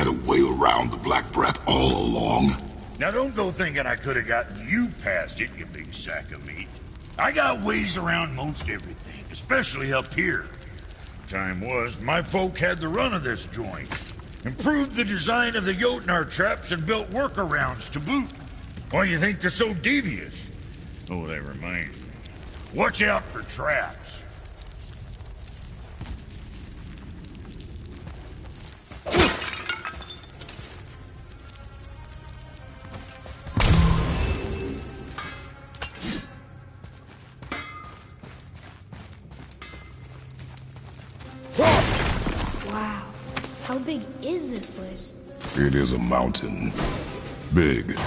had a way around the Black Breath all along? Now don't go thinking I could have gotten you past it, you big sack of meat. I got ways around most everything, especially up here. Time was, my folk had the run of this joint. Improved the design of the Jotnar traps and built workarounds to boot. Why you think they're so devious? Oh, that reminds me. Watch out for traps. Wow. How big is this place? It is a mountain. Big.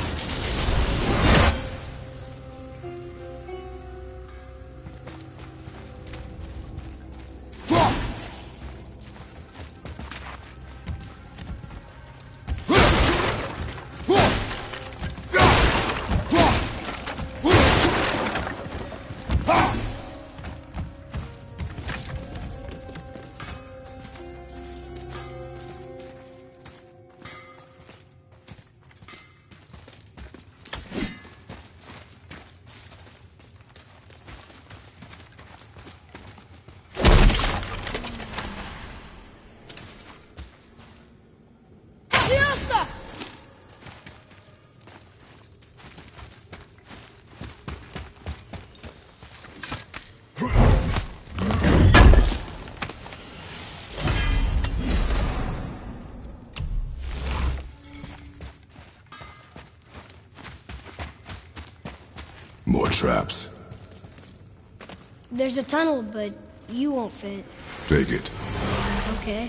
More traps. There's a tunnel, but you won't fit. Take it. Okay.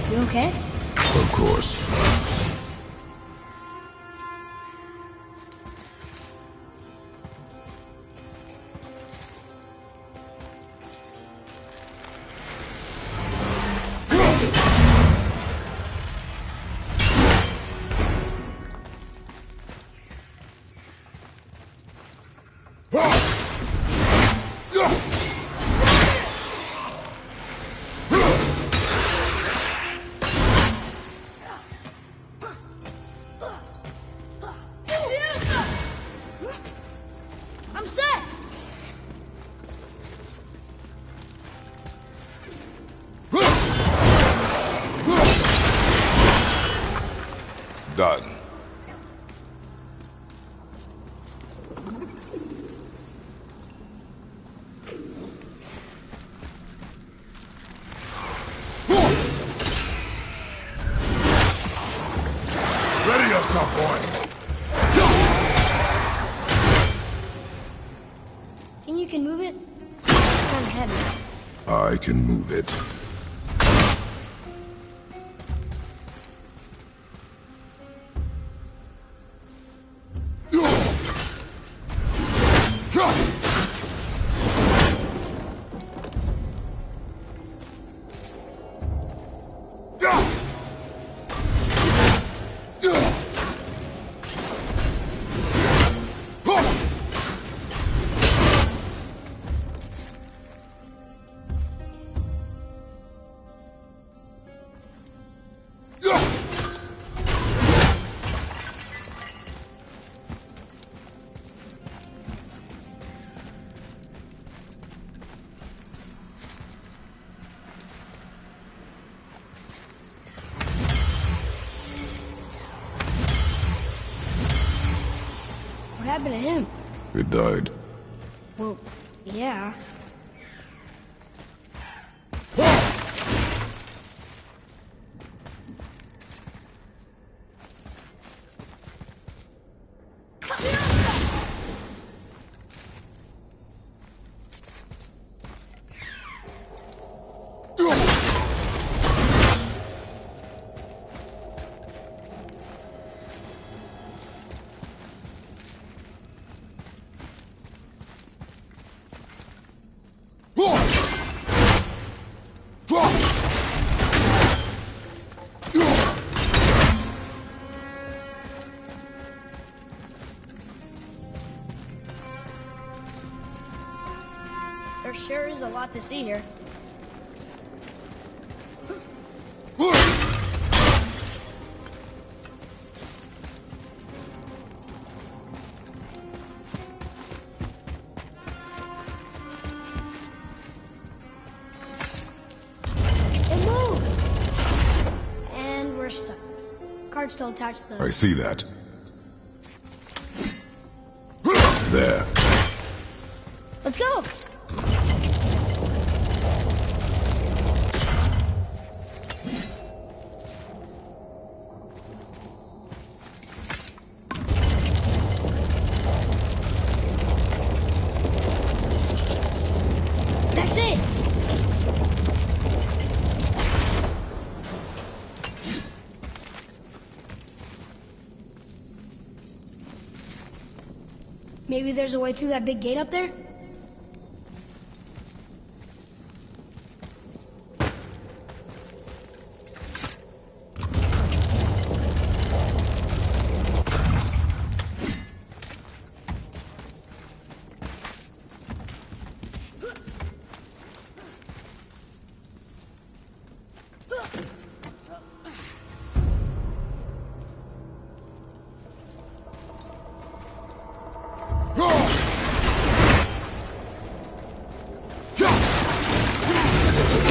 You okay? Of course. I'm set! Done. Ready up, top boy. Think you can move it? It's kind of heavy. I can move it. What happened to him? It died. Well, yeah. Sure is a lot to see here. It moved! And we're stuck. Card's still attached to the... I see that. There. Let's go! That's it! Maybe there's a way through that big gate up there?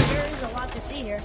There's a lot to see here.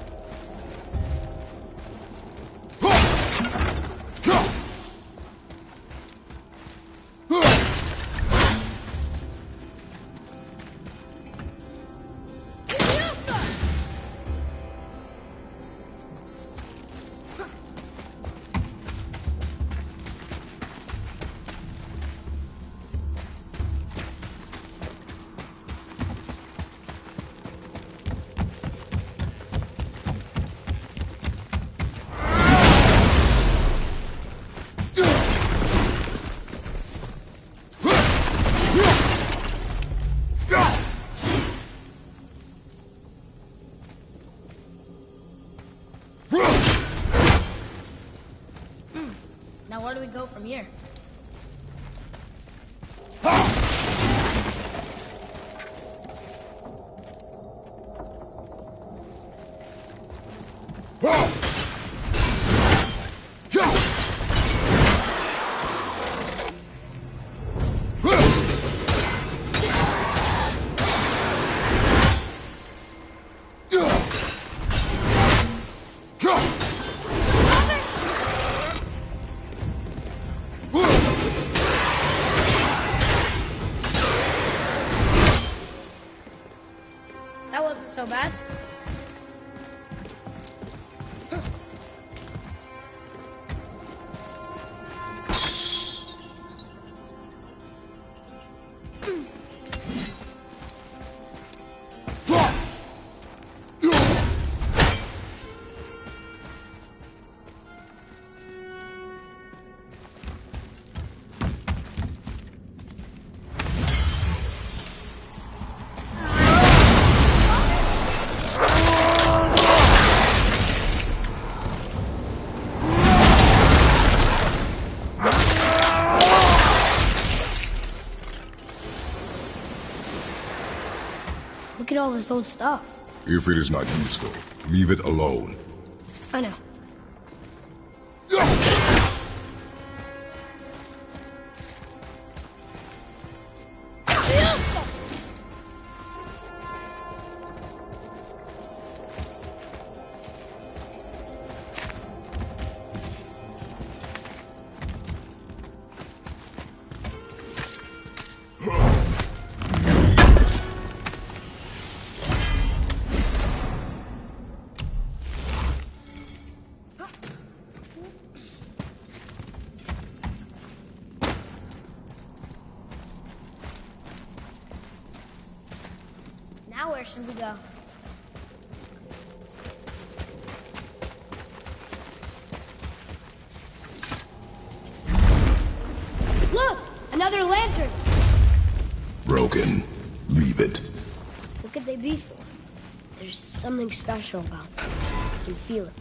Now where do we go from here? That wasn't so bad. Look at all this old stuff. If it is not useful, leave it alone. I know. Now where should we go? Look! Another lantern! Broken. Leave it. What could they be for? There's something special about them. I can feel it.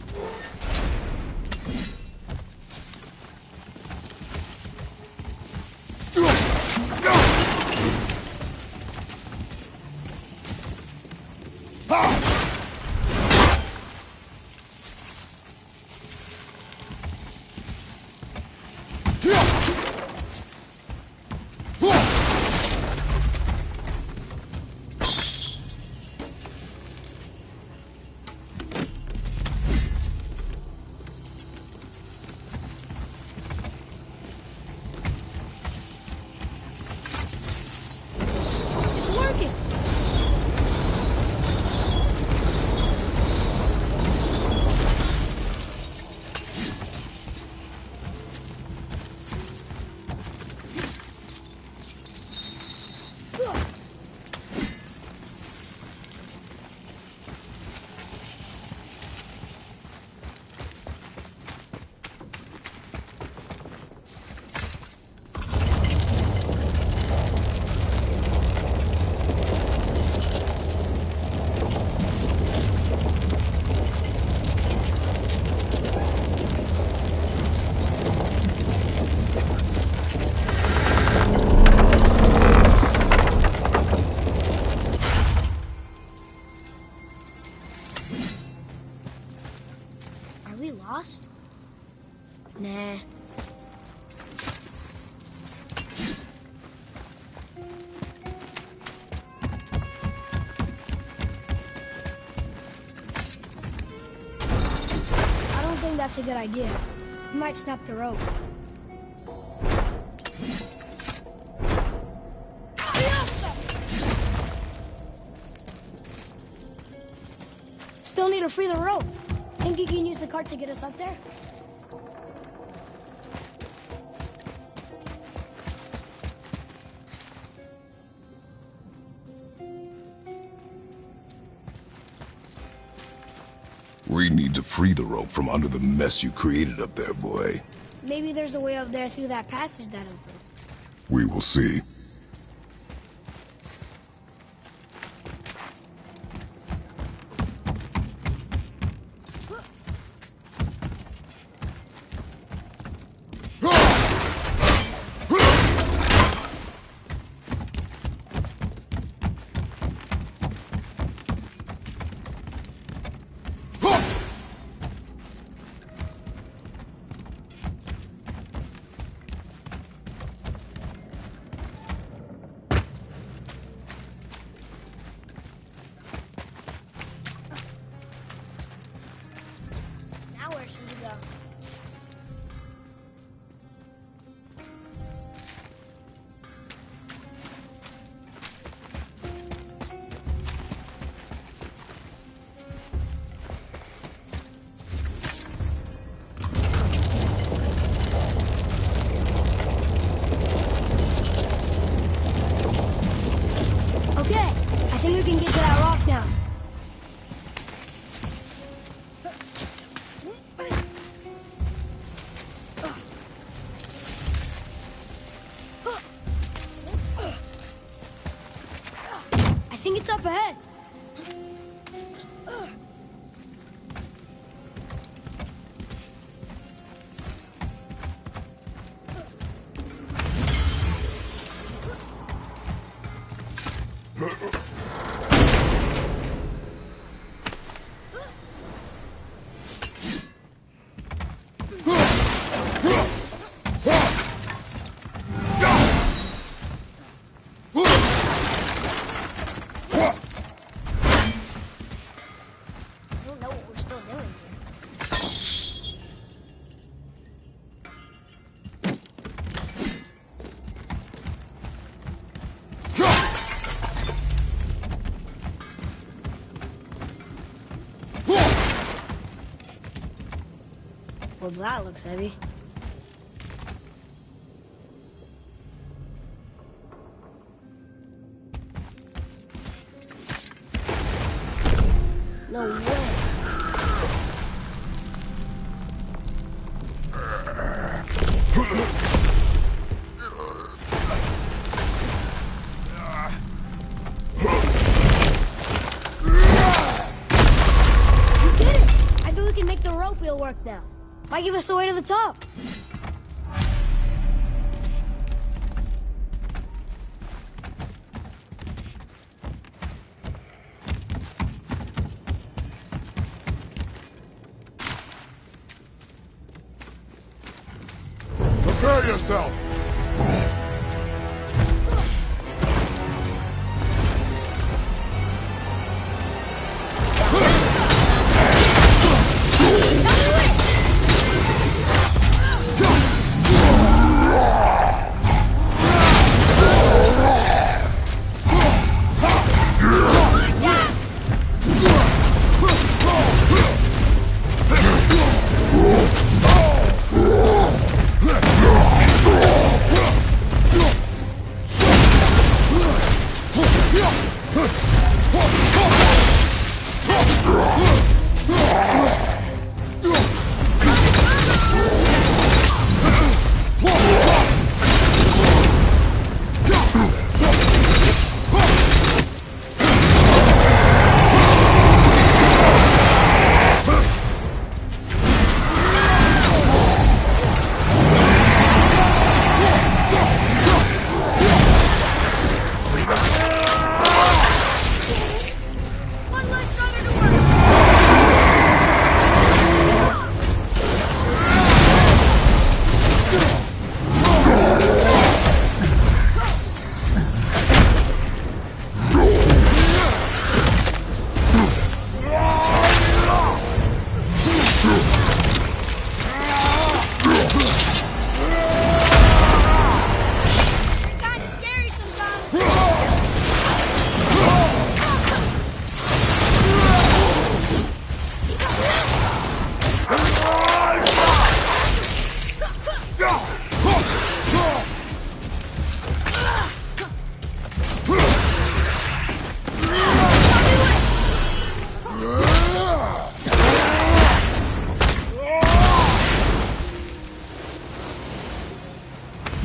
fast. Nah. I don't think that's a good idea. You might snap the rope. Still need to free the rope. Think you can use the cart to get us up there? We need to free the rope from under the mess you created up there, boy. Maybe there's a way up there through that passage that opened. We will see. Now where should we go? Okay, I think we can get to that rock now. I think it's up ahead. I don't know what we're still doing here. Well, that looks heavy. No way. You did it! I think we can make the rope wheel work now. Might give us the way to the top. Prepare yourself!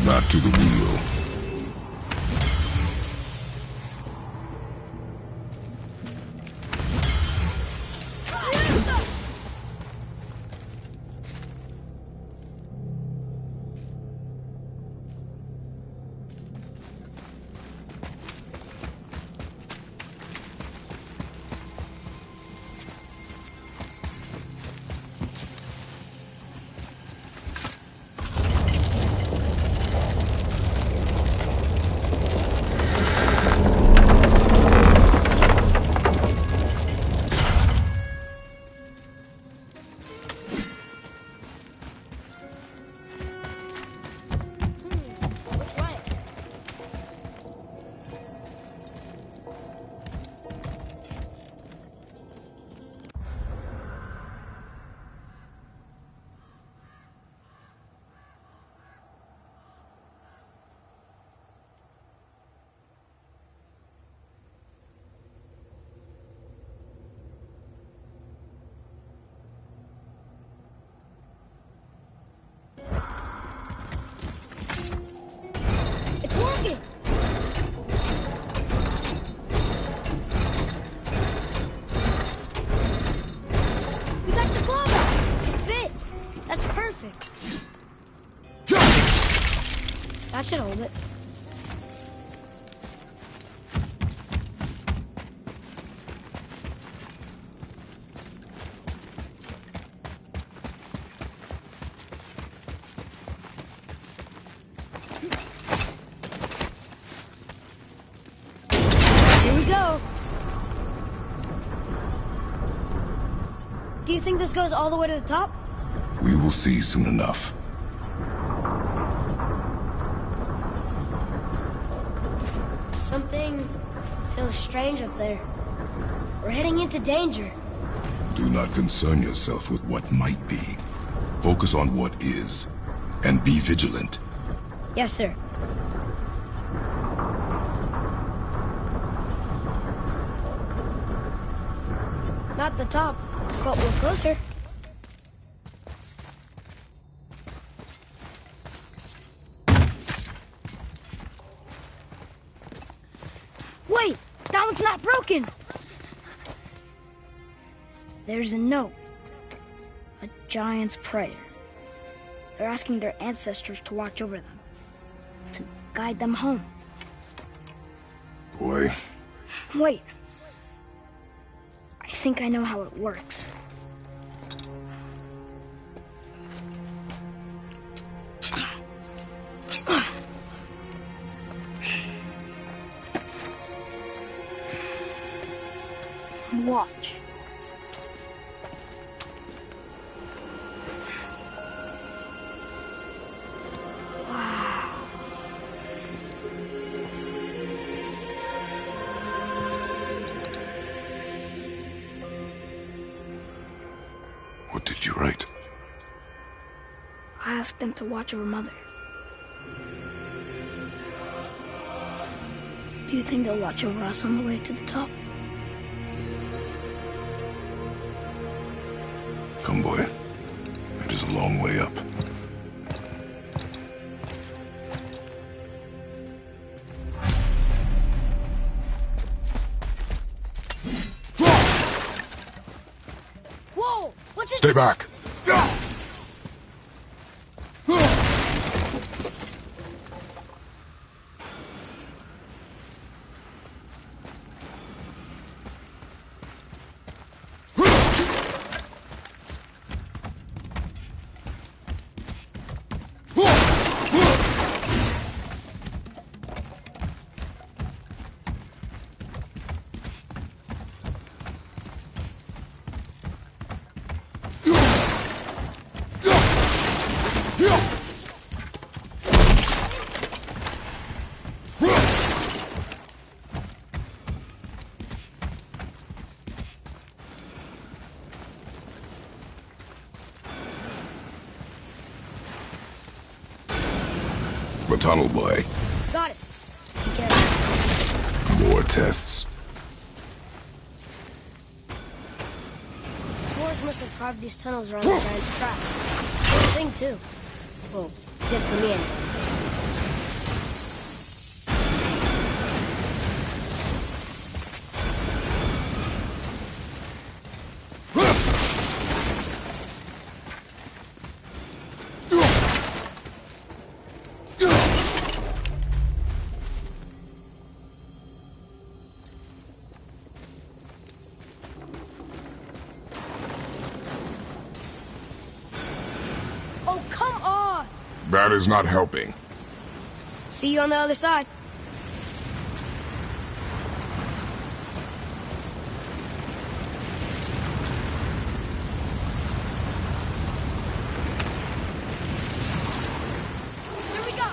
Not to the wheel. That should hold it. Here we go. Do you think this goes all the way to the top? We will see soon enough. Something feels strange up there. We're heading into danger. Do not concern yourself with what might be. Focus on what is, and be vigilant. Yes, sir. Not the top, but we're closer. Wait! That one's not broken! There's a note. A giant's prayer. They're asking their ancestors to watch over them. To guide them home. Boy. Wait. I think I know how it works. Watch. What did you write? I asked them to watch over Mother. Do you think they'll watch over us on the way to the top? Come, boy. It is a long way up. Whoa! What's this? Stay back! The tunnel, boy. Got it. Be careful. More tests. Floors must have carved these tunnels around the giant's tracks. Good thing, too. Well, good for me anyway. Oh, come on! That is not helping. See you on the other side. Here we go!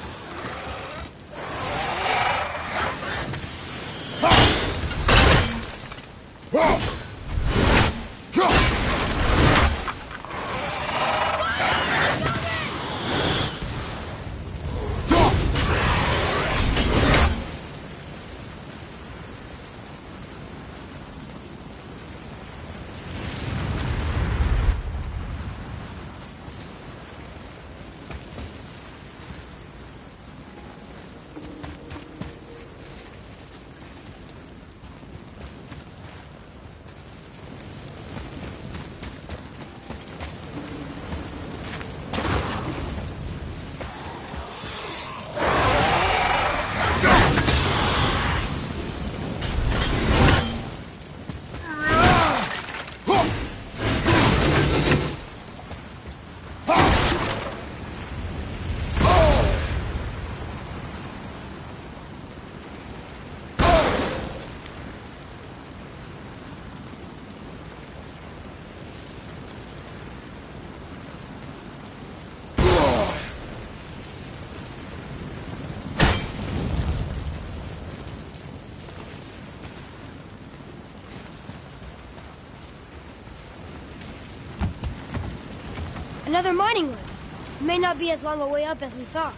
Another mining lift. It may not be as long a way up as we thought.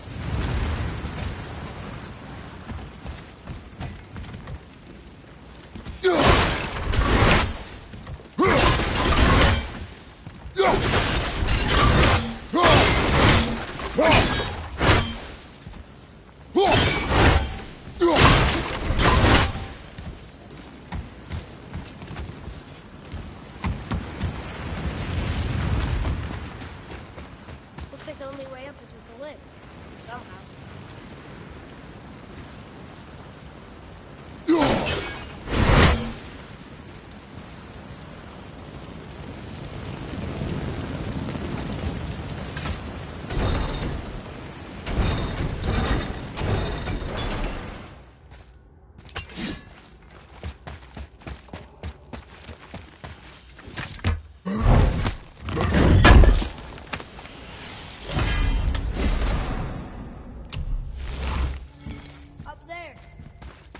Looks like the only way up is with the lift. Somehow. Up there.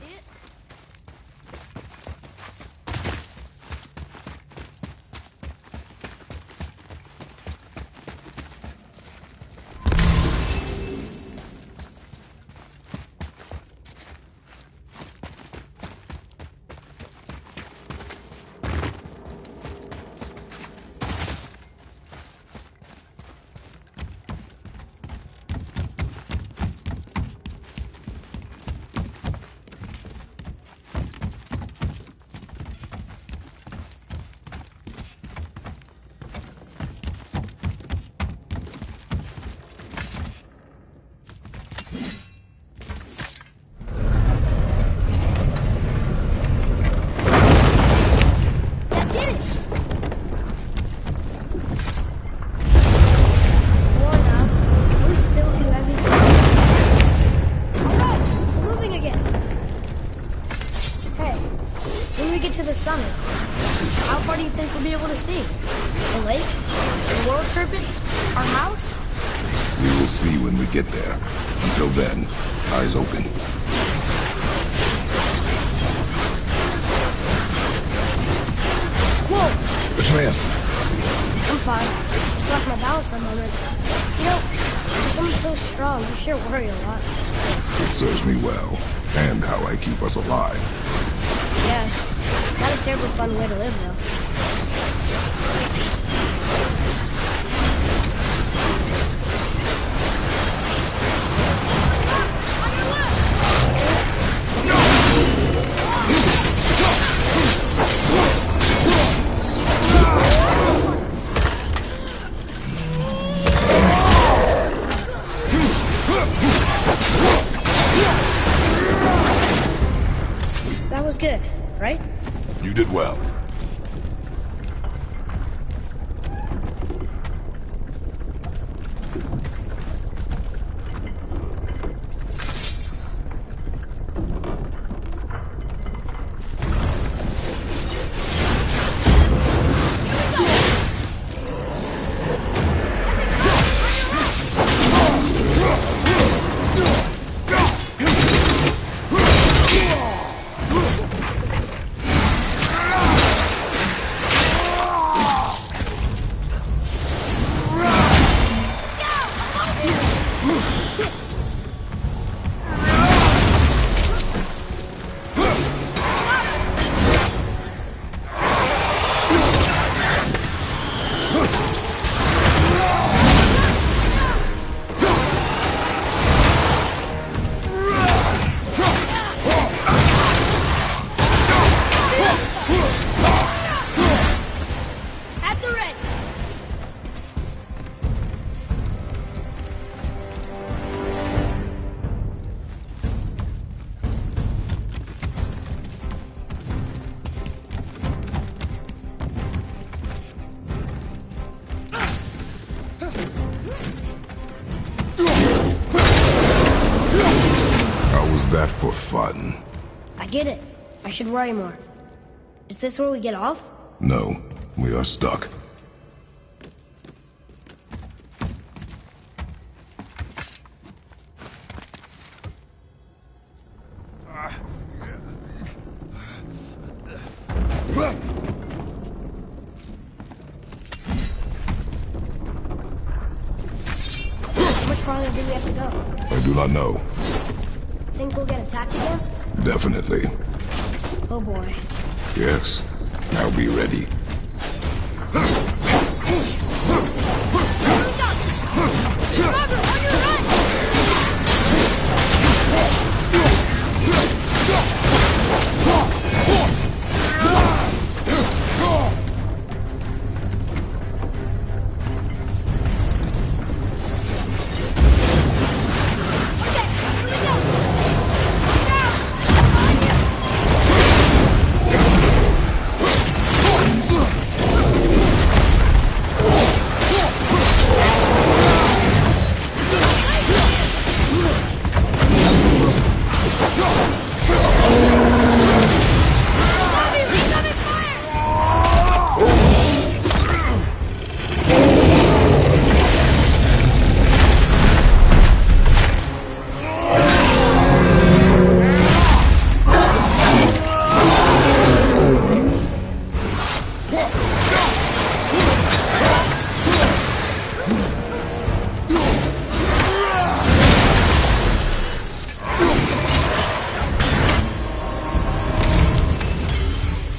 See it? That did it! More now. We're still too heavy. Alright, we're moving again. Hey, when we get to the summit, how far do you think we'll be able to see? The lake? The world serpent? Our house? We will see when we get there. Until then, eyes open. Whoa! Atreus! I'm fine. Just lost my balance for a moment. You know, when someone's so strong, you sure worry a lot. It serves me well, and how I keep us alive. Yeah. Not a terribly fun way to live, though. That was good, right? You did well. that for fun. I get it. I should worry more. Is this where we get off? No, we are stuck. How much farther do we have to go? I do not know. Think we'll get attacked again? Definitely. Oh boy. Yes. Now be ready.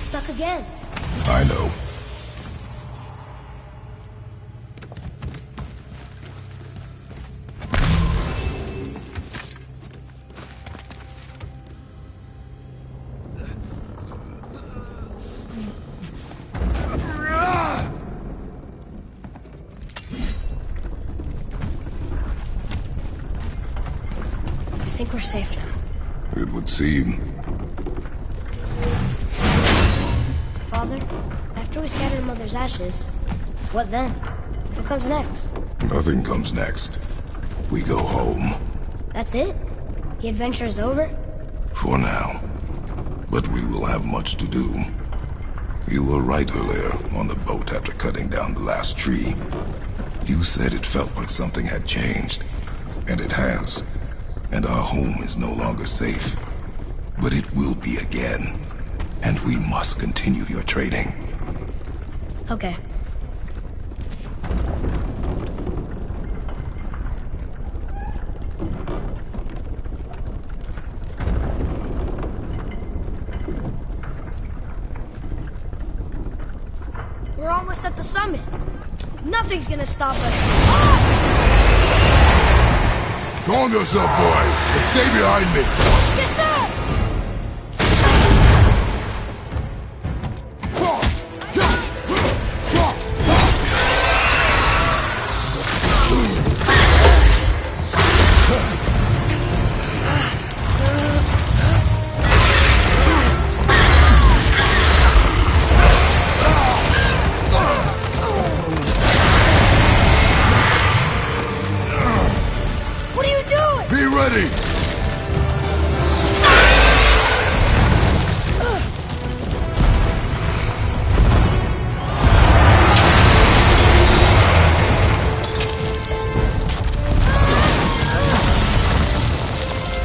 Stuck again. I know. I think we're safe now. It would seem. Father, after we scatter Mother's ashes, what then? What comes next? Nothing comes next. We go home. That's it? The adventure is over? For now. But we will have much to do. You were right earlier on the boat after cutting down the last tree. You said it felt like something had changed. And it has. And our home is no longer safe. But it will be again. And we must continue your trading. Okay. We're almost at the summit. Nothing's gonna stop us. Calm yourself, boy, and stay behind me. Yes, sir! What are you doing? Be ready!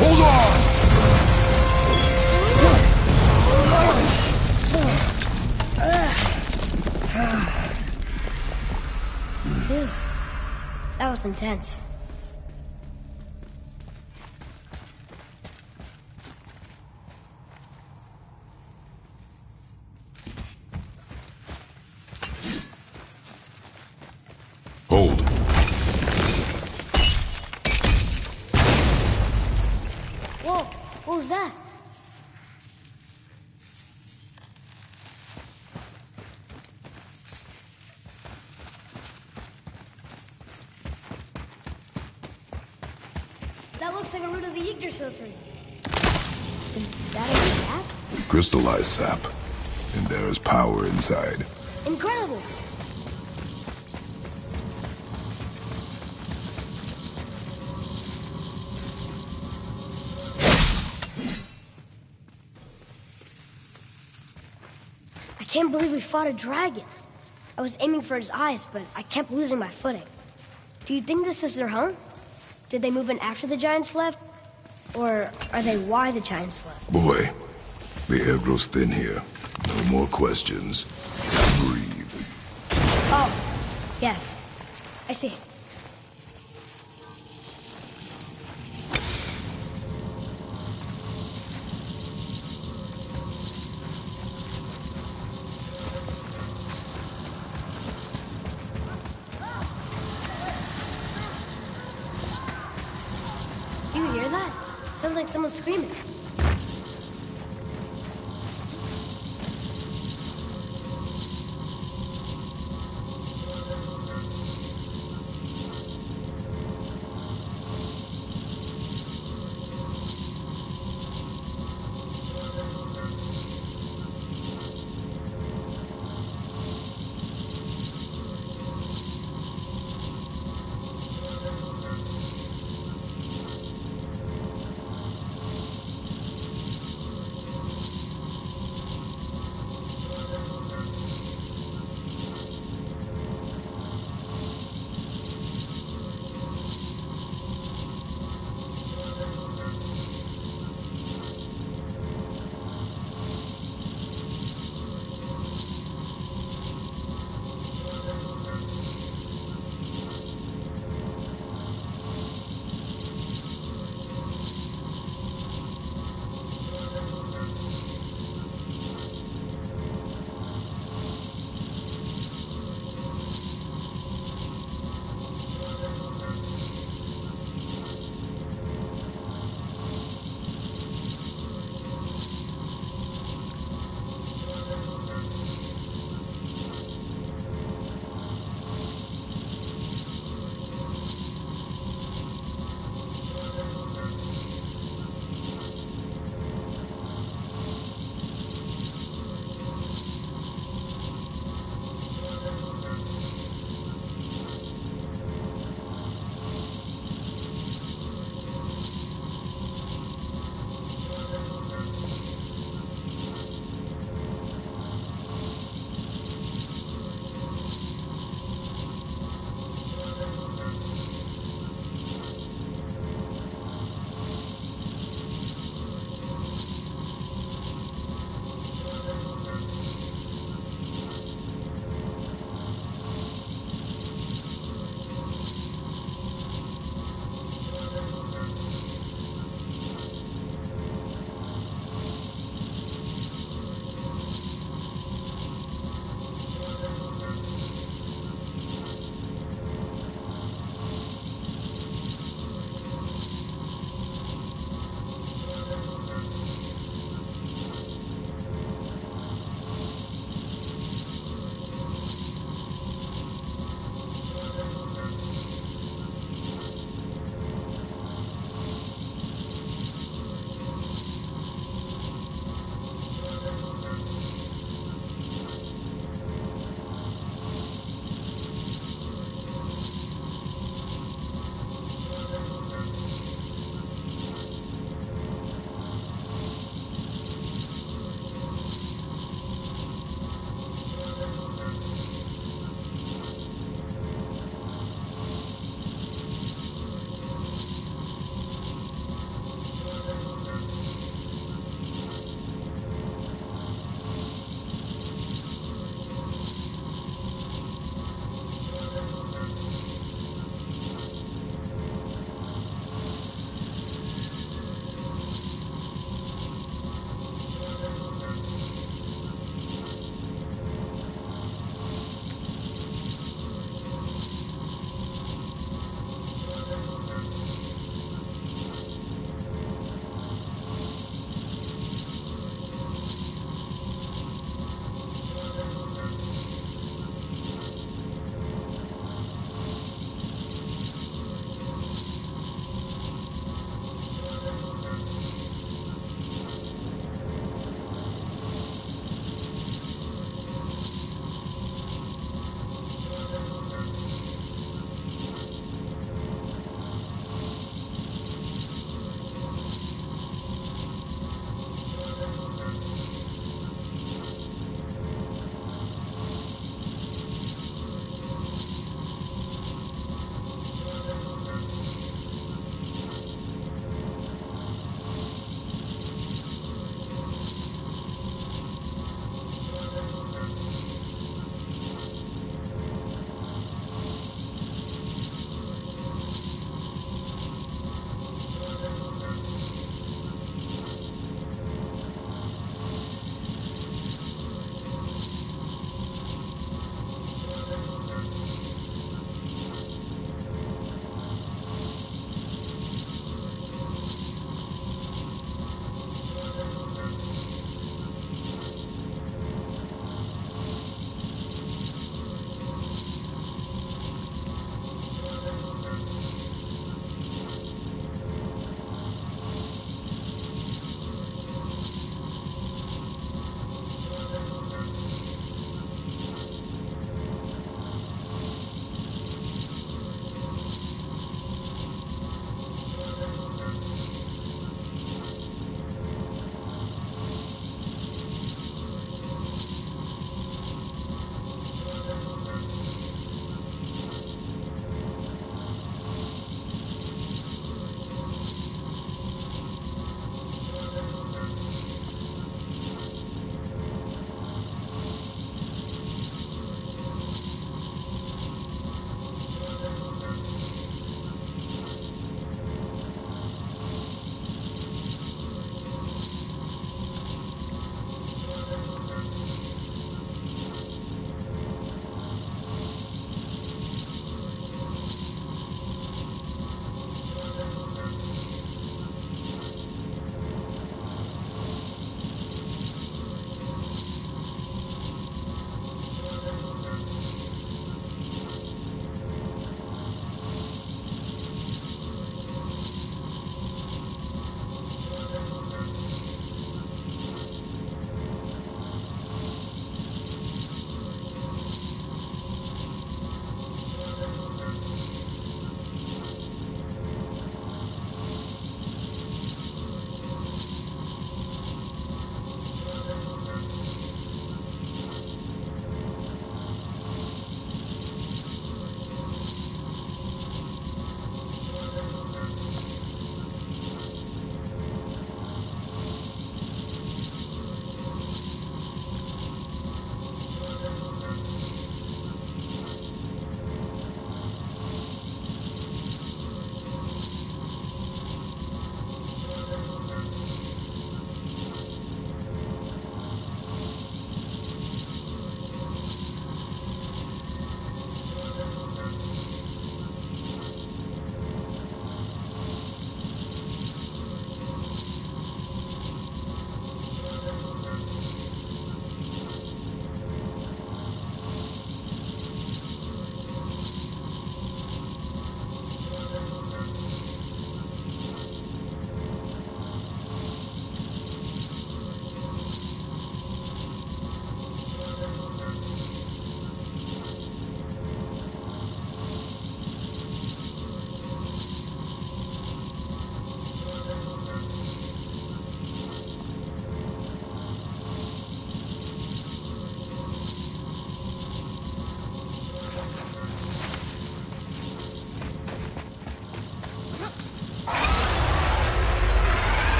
Hold on! Phew. That was intense. Hold. Whoa, what was that? That looks like a root of the Yggdrasil tree. Is that a sap? Crystallized sap. And there is power inside. Incredible! can't believe we fought a dragon. I was aiming for his eyes, but I kept losing my footing. Do you think this is their home? Did they move in after the giants left? Or are they why the giants left? Boy, the air grows thin here. No more questions. Breathe. Oh, yes. I see. Do you hear that? Sounds like someone screaming.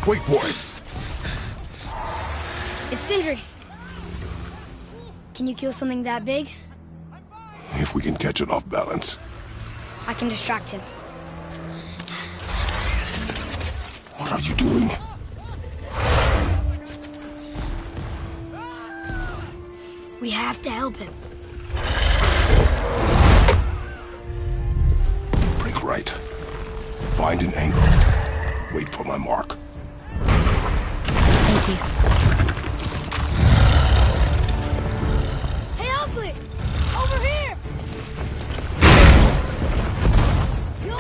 Wait for it. It's Sindri. Can you kill something that big? If we can catch it off balance. I can distract him. What are you doing? We have to help him. Break right. Find an angle. Wait for my mark. Thank you. Hey, Ugly! Over here! You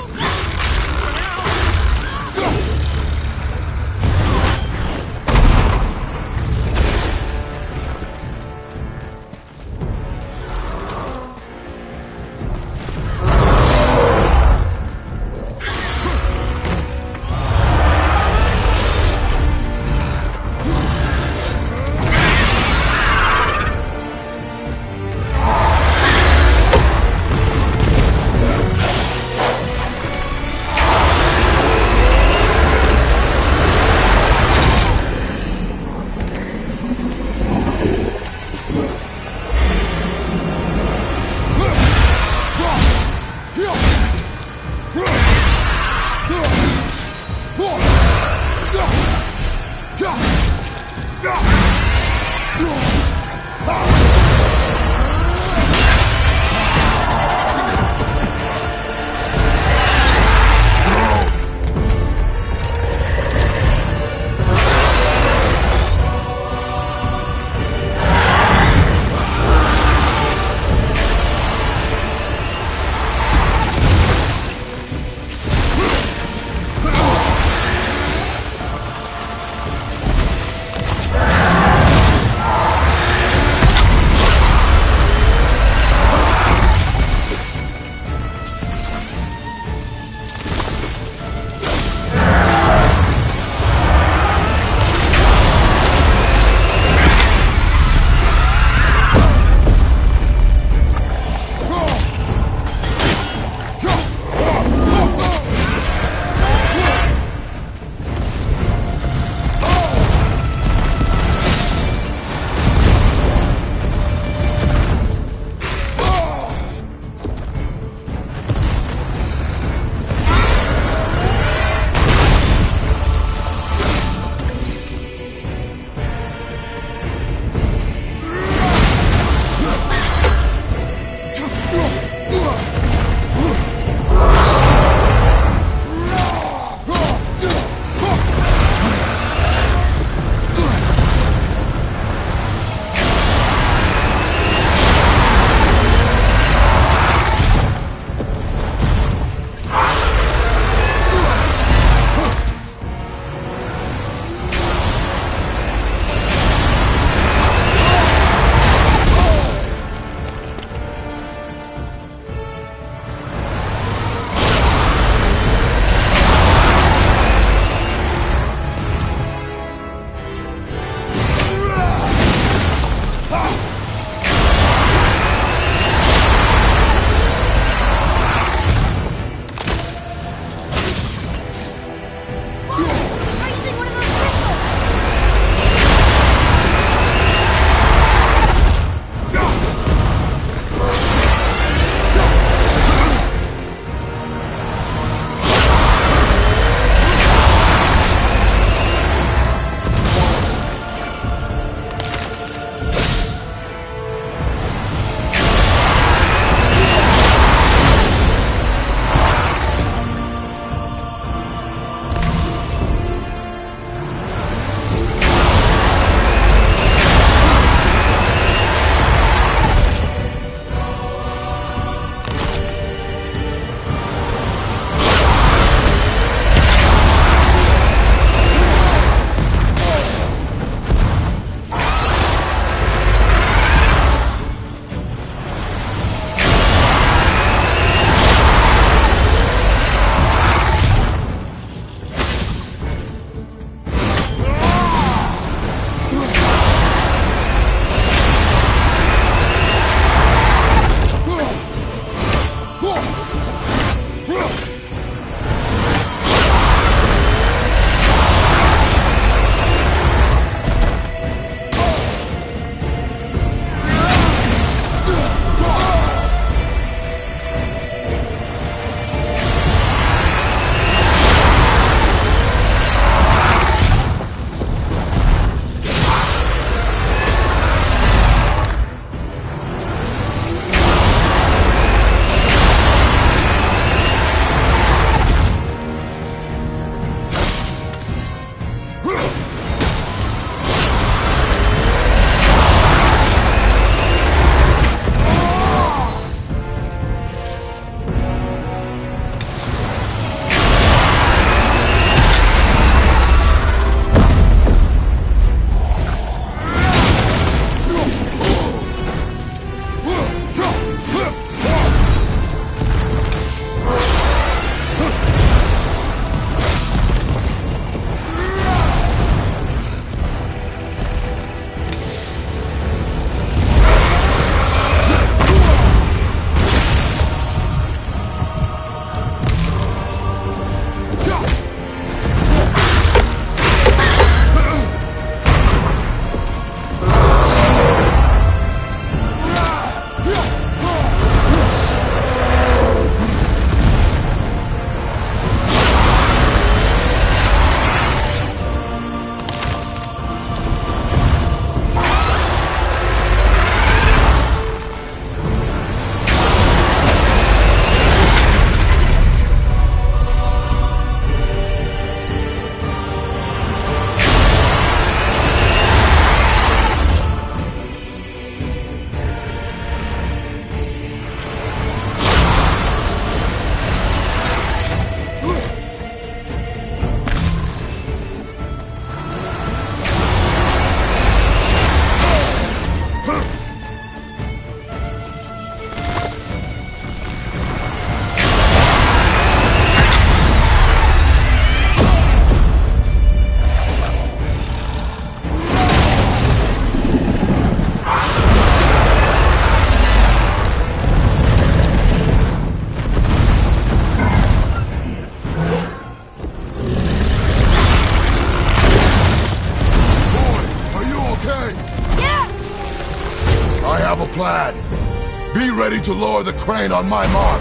ready to lower the crane on my mark.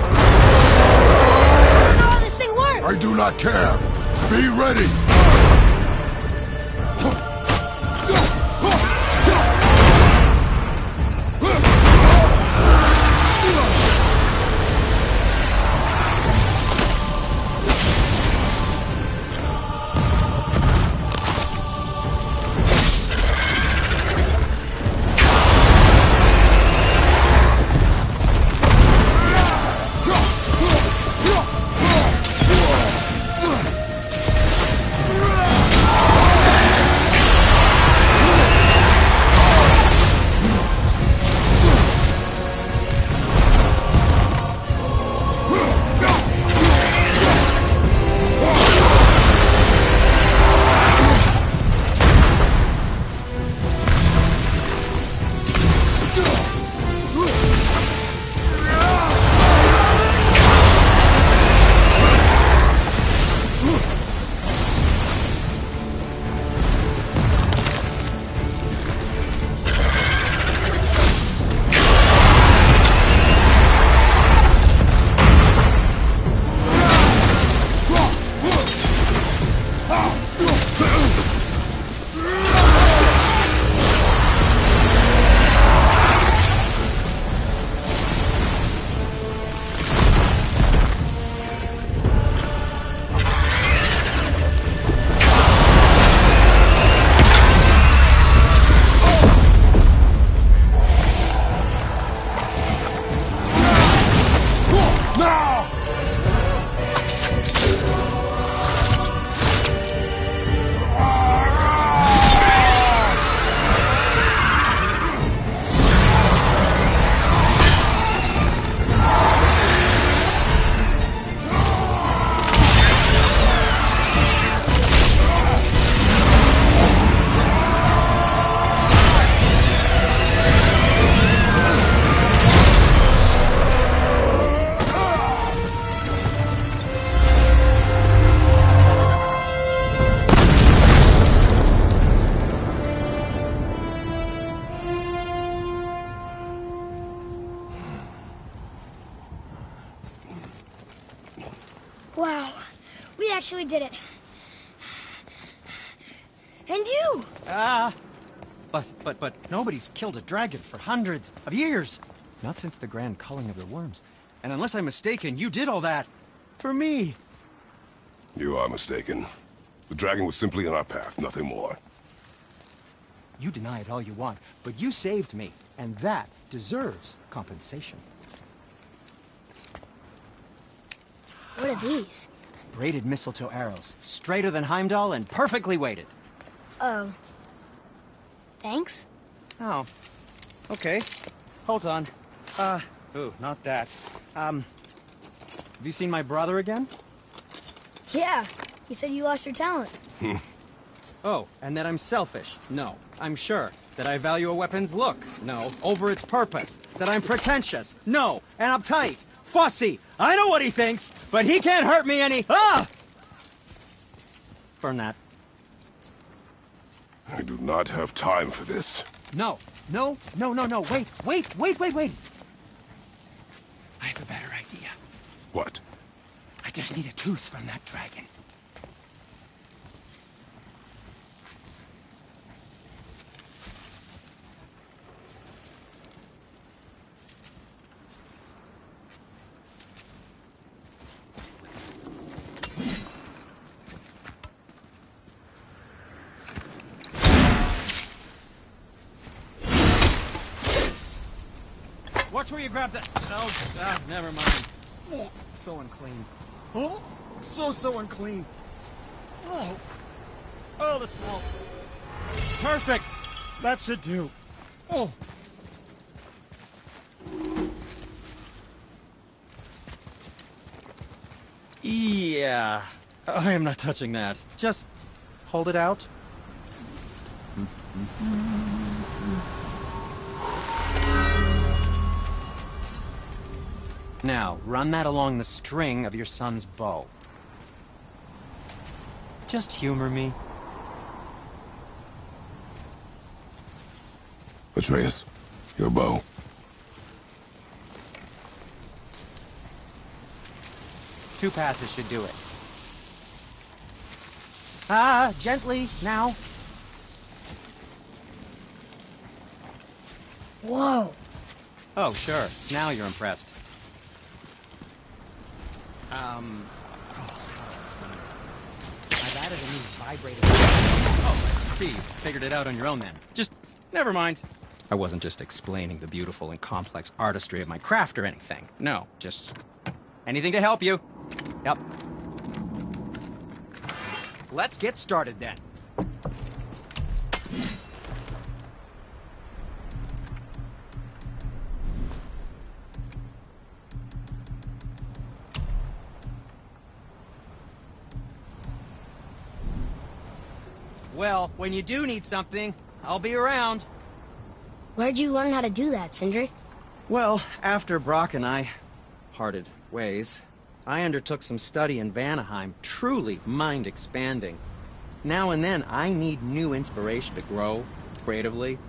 Oh, this thing works! I do not care. Be ready. Wow, we actually did it. And you! But nobody's killed a dragon for hundreds of years. Not since the grand culling of the worms. And unless I'm mistaken, you did all that for me. You are mistaken. The dragon was simply in our path, nothing more. You deny it all you want, but you saved me, and that deserves compensation. What are these? Braided mistletoe arrows, straighter than Heimdall and perfectly weighted. Oh. Thanks? Oh. Okay. Hold on. Ooh, not that. Have you seen my brother again? Yeah, he said you lost your talent. Oh, and that I'm selfish? No, I'm sure. That I value a weapon's look? No, over its purpose. That I'm pretentious? No, and uptight. Fussy! I know what he thinks, but he can't hurt me any— Ah! Burn that. I do not have time for this. No. Wait. I have a better idea. What? I just need a tooth from that dragon. Watch where you grab that. No, never mind. Oh, so unclean. Oh, so unclean. Oh, the smell. Perfect. That should do. Oh. Yeah. I am not touching that. Just hold it out. Now, run that along the string of your son's bow. Just humor me. Atreus, your bow. 2 passes should do it. Ah, gently, now. Whoa. Oh, sure. Now you're impressed. I've added a new vibrating... Oh, I see. Figured it out on your own then. Just, never mind. I wasn't just explaining the beautiful and complex artistry of my craft or anything. No, just anything to help you. Yep. Let's get started then. Well, when you do need something, I'll be around. Where'd you learn how to do that, Sindri? Well, after Brock and I parted ways, I undertook some study in Vanaheim, truly mind-expanding. Now and then, I need new inspiration to grow creatively.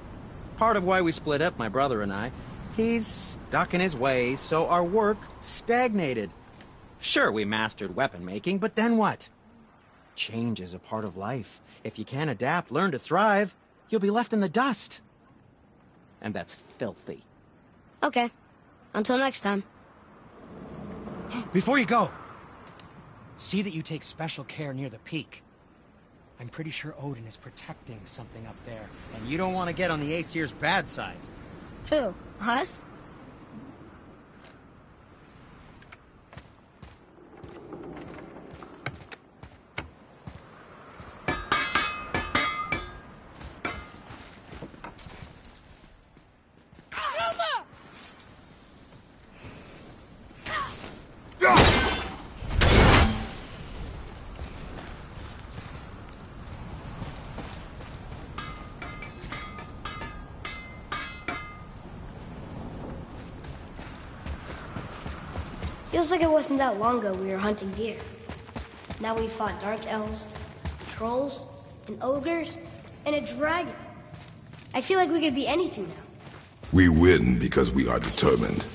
Part of why we split up, my brother and I. He's stuck in his ways, so our work stagnated. Sure, we mastered weapon making, but then what? Change is a part of life. If you can't adapt, learn to thrive, you'll be left in the dust. And that's filthy. Okay. Until next time. Before you go, see that you take special care near the peak. I'm pretty sure Odin is protecting something up there. And you don't want to get on the Aesir's bad side. Who? Us? Feels like it wasn't that long ago we were hunting deer. Now we fought dark elves, trolls, and ogres, and a dragon. I feel like we could be anything now. We win because we are determined,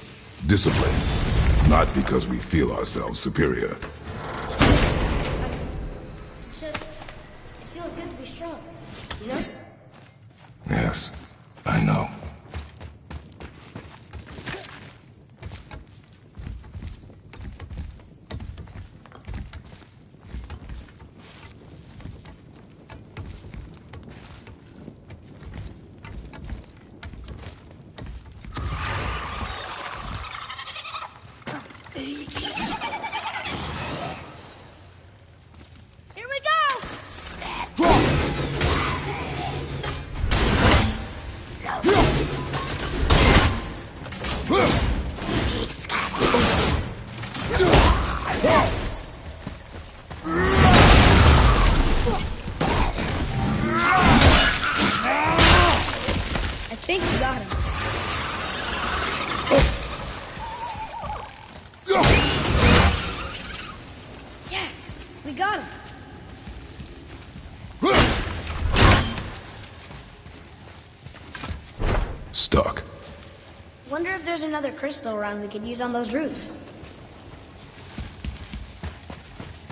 disciplined, not because we feel ourselves superior. It's just, it feels good to be strong, you know? Yes, I know. Here we go! I think we got him. Yes, we got him. Stuck. Wonder if there's another crystal around we could use on those roots.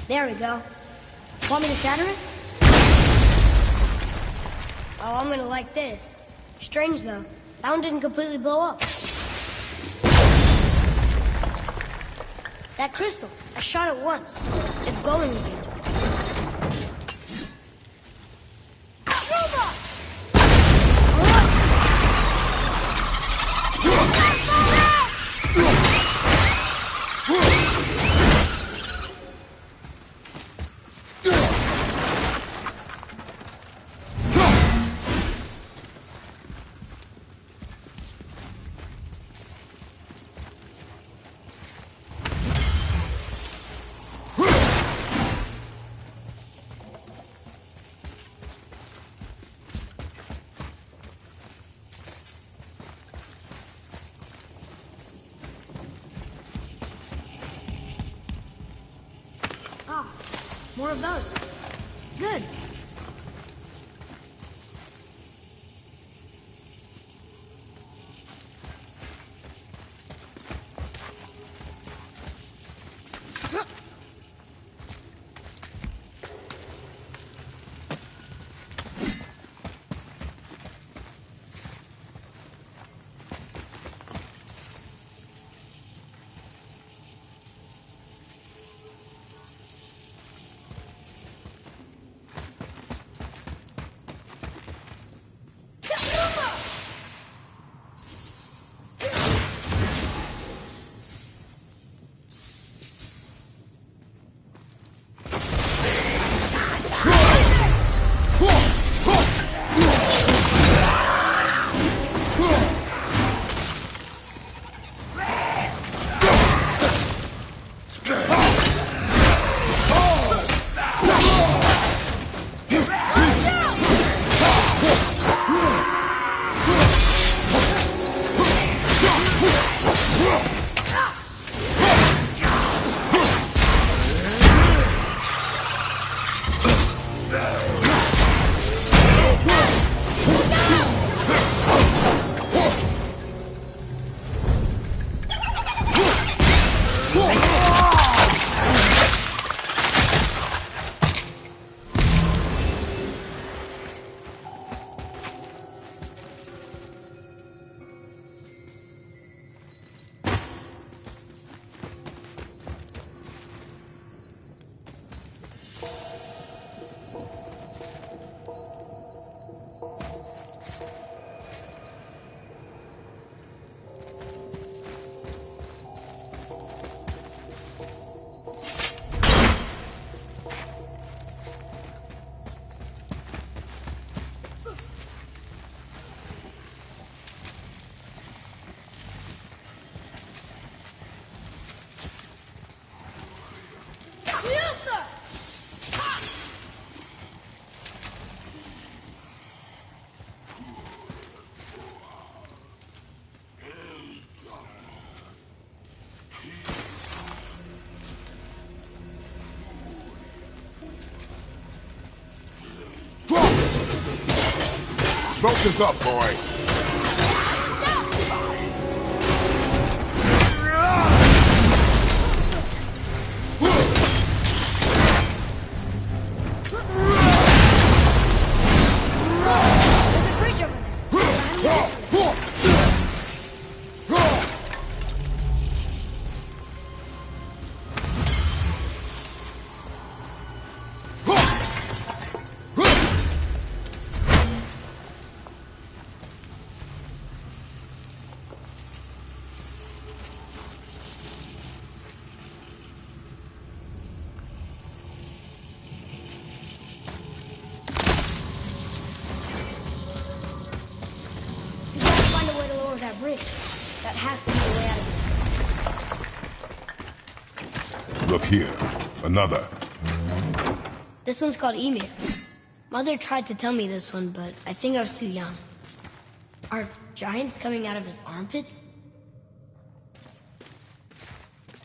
There we go. Want me to shatter it? Oh, I'm gonna like this. Strange though, that one didn't completely blow up. That crystal, I shot it once. It's glowing again. Ah, more of those. Good. Focus up, boy. There's a bridge over there. We gotta find a way to lower that bridge. That has to be the way out of Look here. Another. This one's called Emir. Mother tried to tell me this one, but I think I was too young. Are giants coming out of his armpits?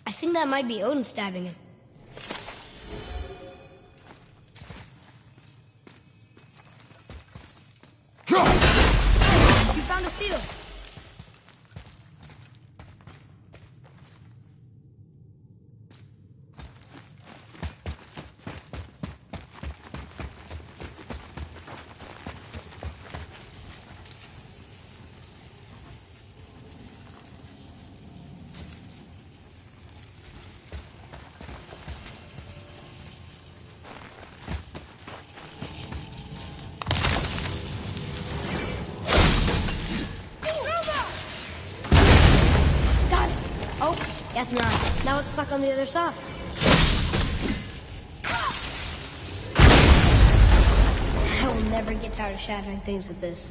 I think that might be Odin stabbing him. You found a seal. Got it. Oh, guess not. Now it's stuck on the other side. I will never get tired of shattering things with this.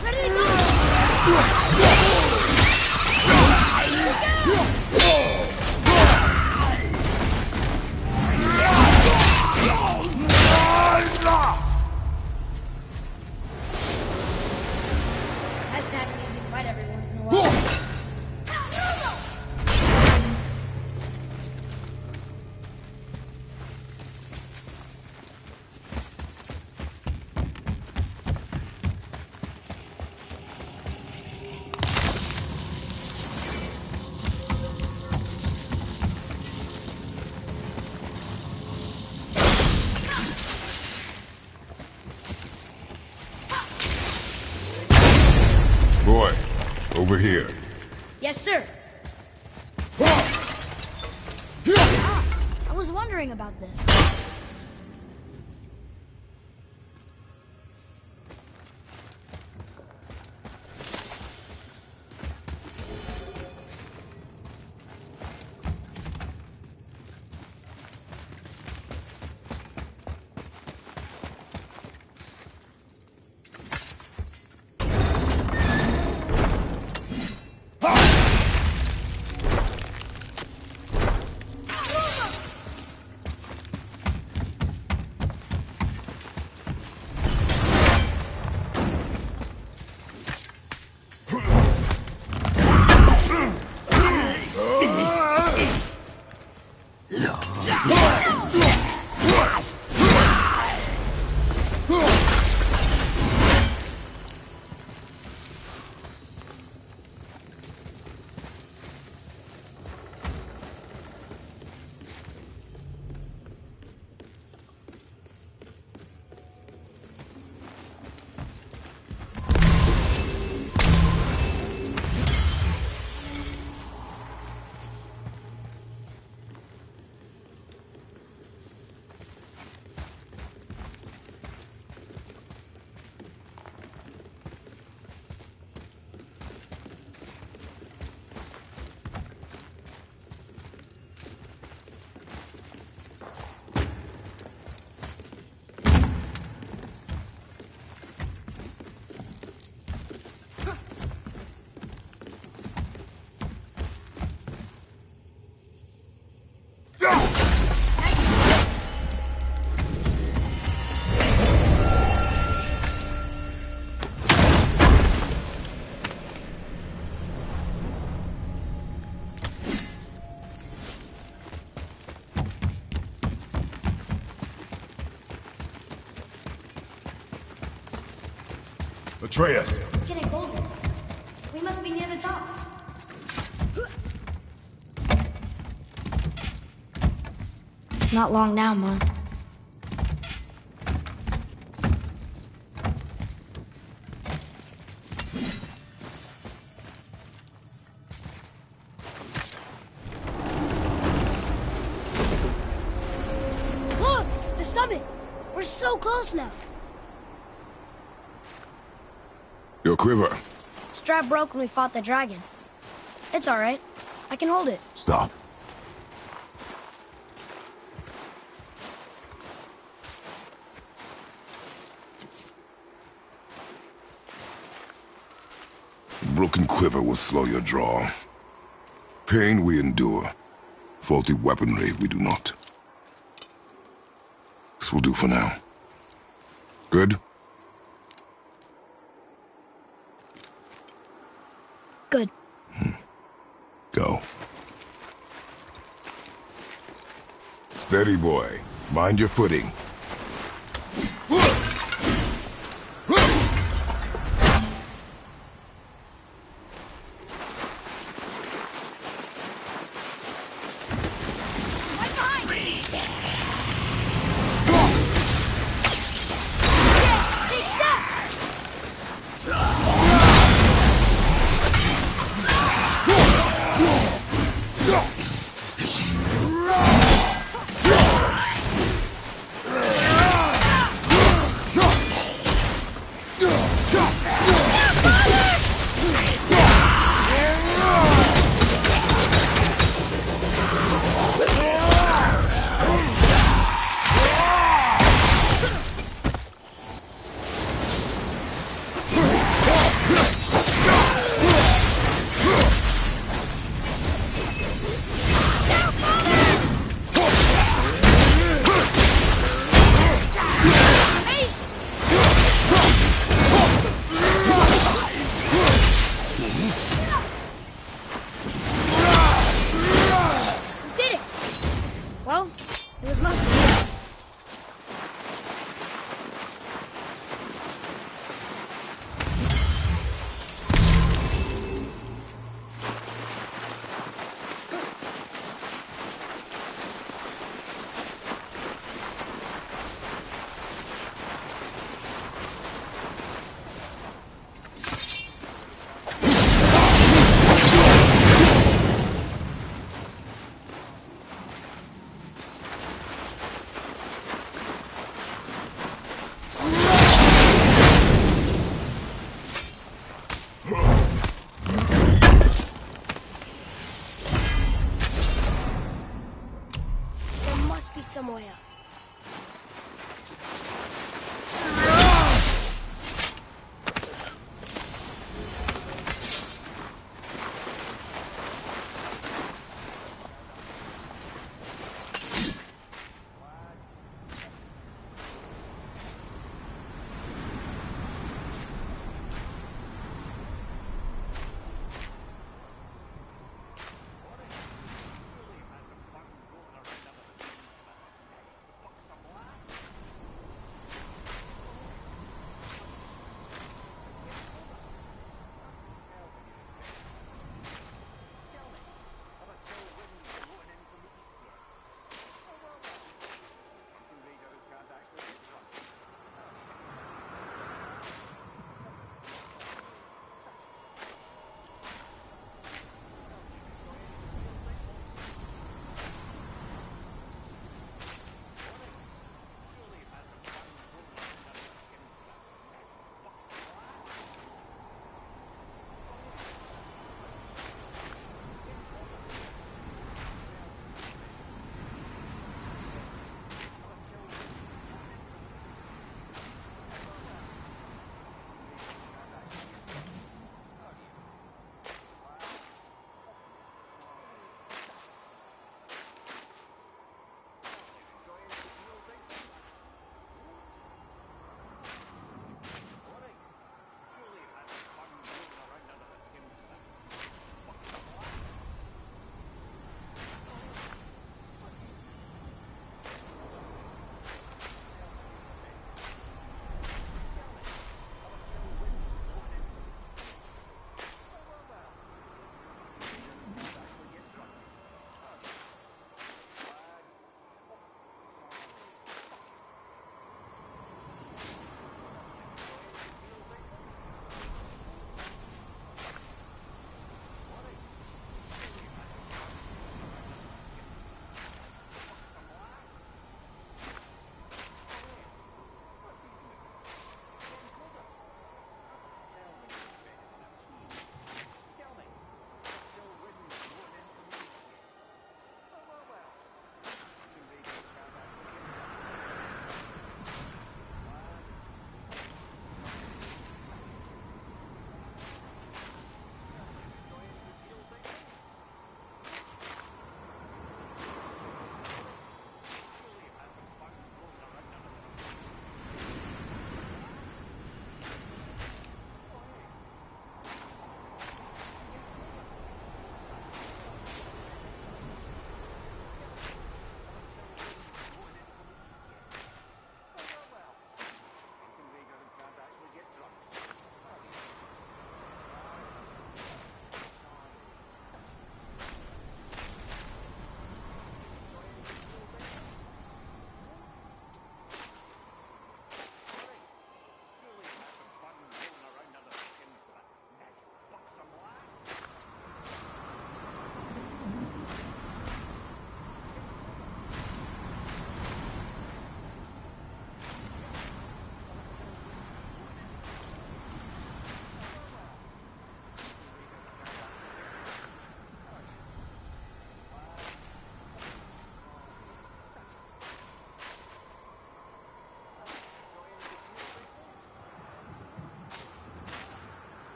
Where did it go? Nice to have an easy fight every once in a while. Boy, over here. Yes, sir. I was wondering about this. Atreus! It's getting colder. We must be near the top. Not long now, Mom. Look! The summit! We're so close now. Your quiver. Strap broke when we fought the dragon. It's alright. I can hold it. Stop. Broken quiver will slow your draw. Pain we endure. Faulty weaponry we do not. This will do for now. Good? Good. Go. Steady, boy. Mind your footing. Well, it was mostly you. There must be some way up.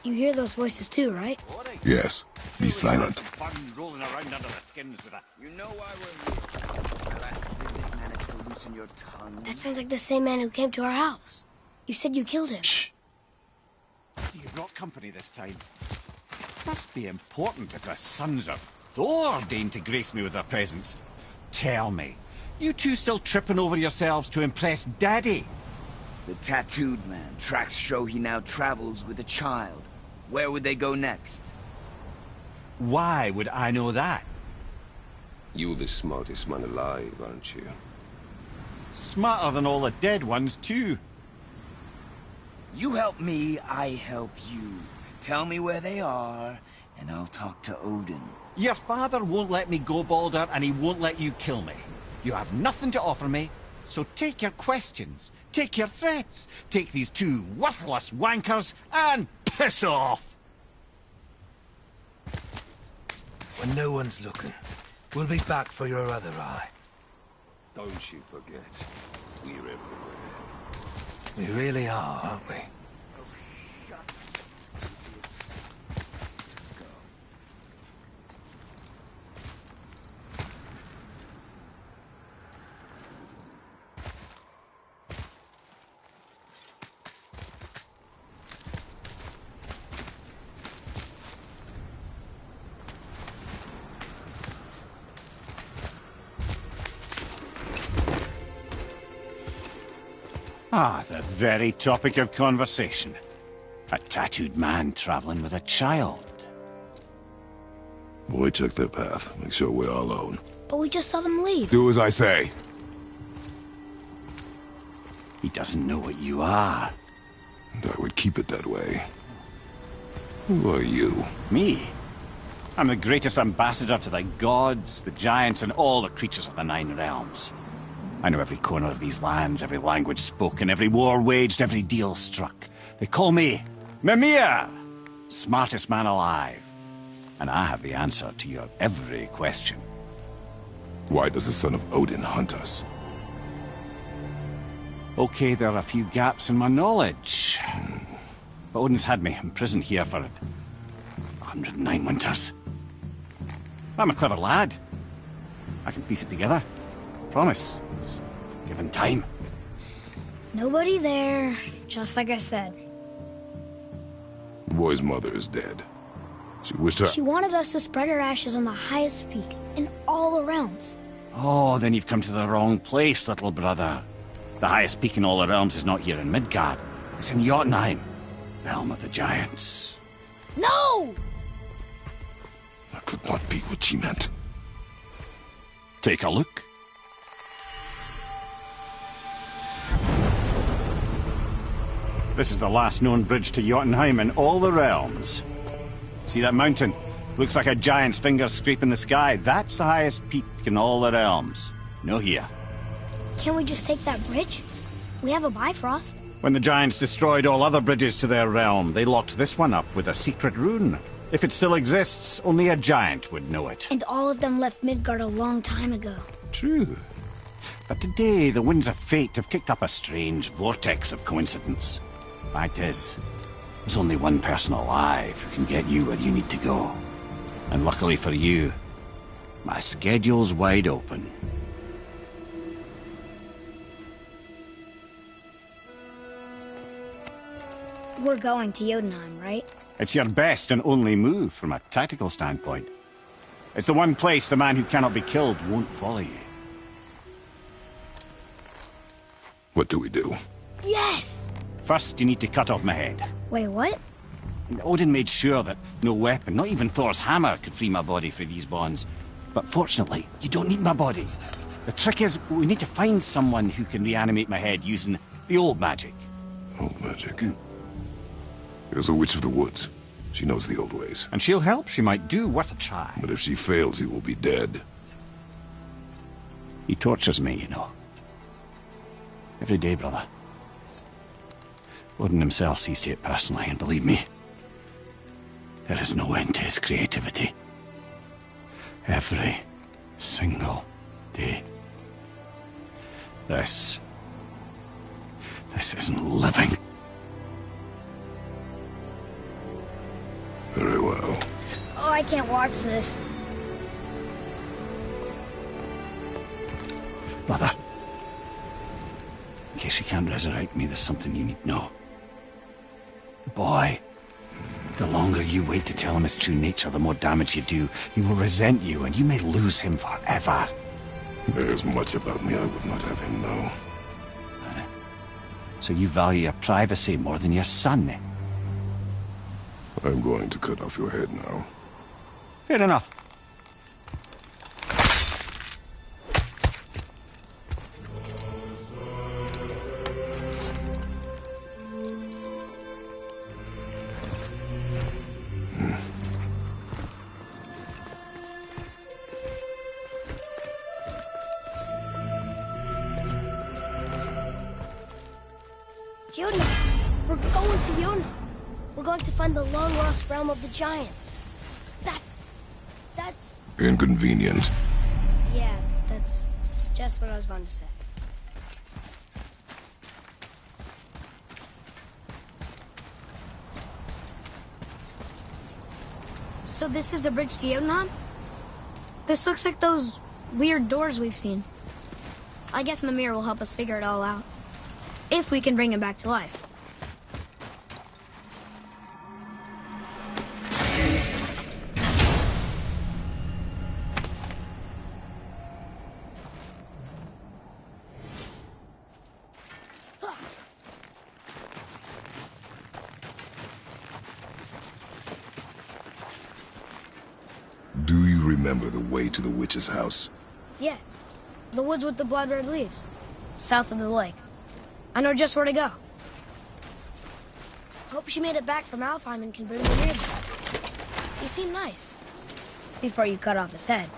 You hear those voices too, right? Yes. Be silent. Rolling around under the skins with a... You know why we're here. Alas, you managed to loosen your tongue. That sounds like the same man who came to our house. You said you killed him. Shh. You brought company this time. Must be important if the sons of Thor deign to grace me with their presence. Tell me, you two still tripping over yourselves to impress Daddy? The tattooed man. Tracks show he now travels with a child. Where would they go next? Why would I know that? You're the smartest man alive, aren't you? Smarter than all the dead ones, too. You help me, I help you. Tell me where they are, and I'll talk to Odin. Your father won't let me go, Baldur, and he won't let you kill me. You have nothing to offer me, so take your questions, take your threats, take these two worthless wankers, and piss off! When no one's looking, we'll be back for your other eye. Don't you forget, we're everywhere. We really are, aren't we? Ah, the very topic of conversation. A tattooed man traveling with a child. Boy, check their path. Make sure we're all alone. But we just saw them leave. Do as I say. He doesn't know what you are. And I would keep it that way. Who are you? Me? I'm the greatest ambassador to the gods, the giants, and all the creatures of the Nine Realms. I know every corner of these lands, every language spoken, every war waged, every deal struck. They call me Mimir, smartest man alive. And I have the answer to your every question. Why does the son of Odin hunt us? Okay, there are a few gaps in my knowledge. But Odin's had me imprisoned here for 109 winters. I'm a clever lad. I can piece it together. Promise. Just given time. Nobody there, just like I said. The boy's mother is dead. She wished her... She wanted us to spread her ashes on the highest peak in all the realms. Oh, then you've come to the wrong place, little brother. The highest peak in all the realms is not here in Midgard. It's in Jotunheim, realm of the giants. No! That could not be what she meant. Take a look. This is the last known bridge to Jotunheim in all the realms. See that mountain? Looks like a giant's finger scraping the sky. That's the highest peak in all the realms. No here. Can't we just take that bridge? We have a Bifrost. When the giants destroyed all other bridges to their realm, they locked this one up with a secret rune. If it still exists, only a giant would know it. And all of them left Midgard a long time ago. True. But today, the winds of fate have kicked up a strange vortex of coincidence. Fact is, there's only one person alive who can get you where you need to go. And luckily for you, my schedule's wide open. We're going to Jotunheim, right? It's your best and only move from a tactical standpoint. It's the one place the man who cannot be killed won't follow you. What do we do? Yes! First, you need to cut off my head. Wait, what? Odin made sure that no weapon, not even Thor's hammer, could free my body from these bonds. But fortunately, you don't need my body. The trick is, we need to find someone who can reanimate my head using the old magic. Old magic. There's a witch of the woods. She knows the old ways. And she'll help. She might do worth a try. But if she fails, he will be dead. He tortures me, you know. Every day, brother. Odin himself sees to it personally, and believe me, there is no end to his creativity. Every single day. This isn't living. I can't watch this. Mother, in case you can't resurrect me, there's something you need to know. The boy, the longer you wait to tell him his true nature, the more damage you do. He will resent you, and you may lose him forever. There's much about me I would not have him know. So you value your privacy more than your son, eh? I'm going to cut off your head now. Fair enough. Yona! We're going to Yona! We're going to find the long-lost realm of the Giants. That's... Inconvenient. Yeah, that's just what I was going to say. So this is the bridge to Jotunheim? This looks like those weird doors we've seen. I guess Mimir will help us figure it all out. If we can bring him back to life. Do you remember the way to the witch's house? Yes. The woods with the blood-red leaves. South of the lake. I know just where to go. Hope she made it back from Alfheim and can bring me near them. You seem nice. Before you cut off his head.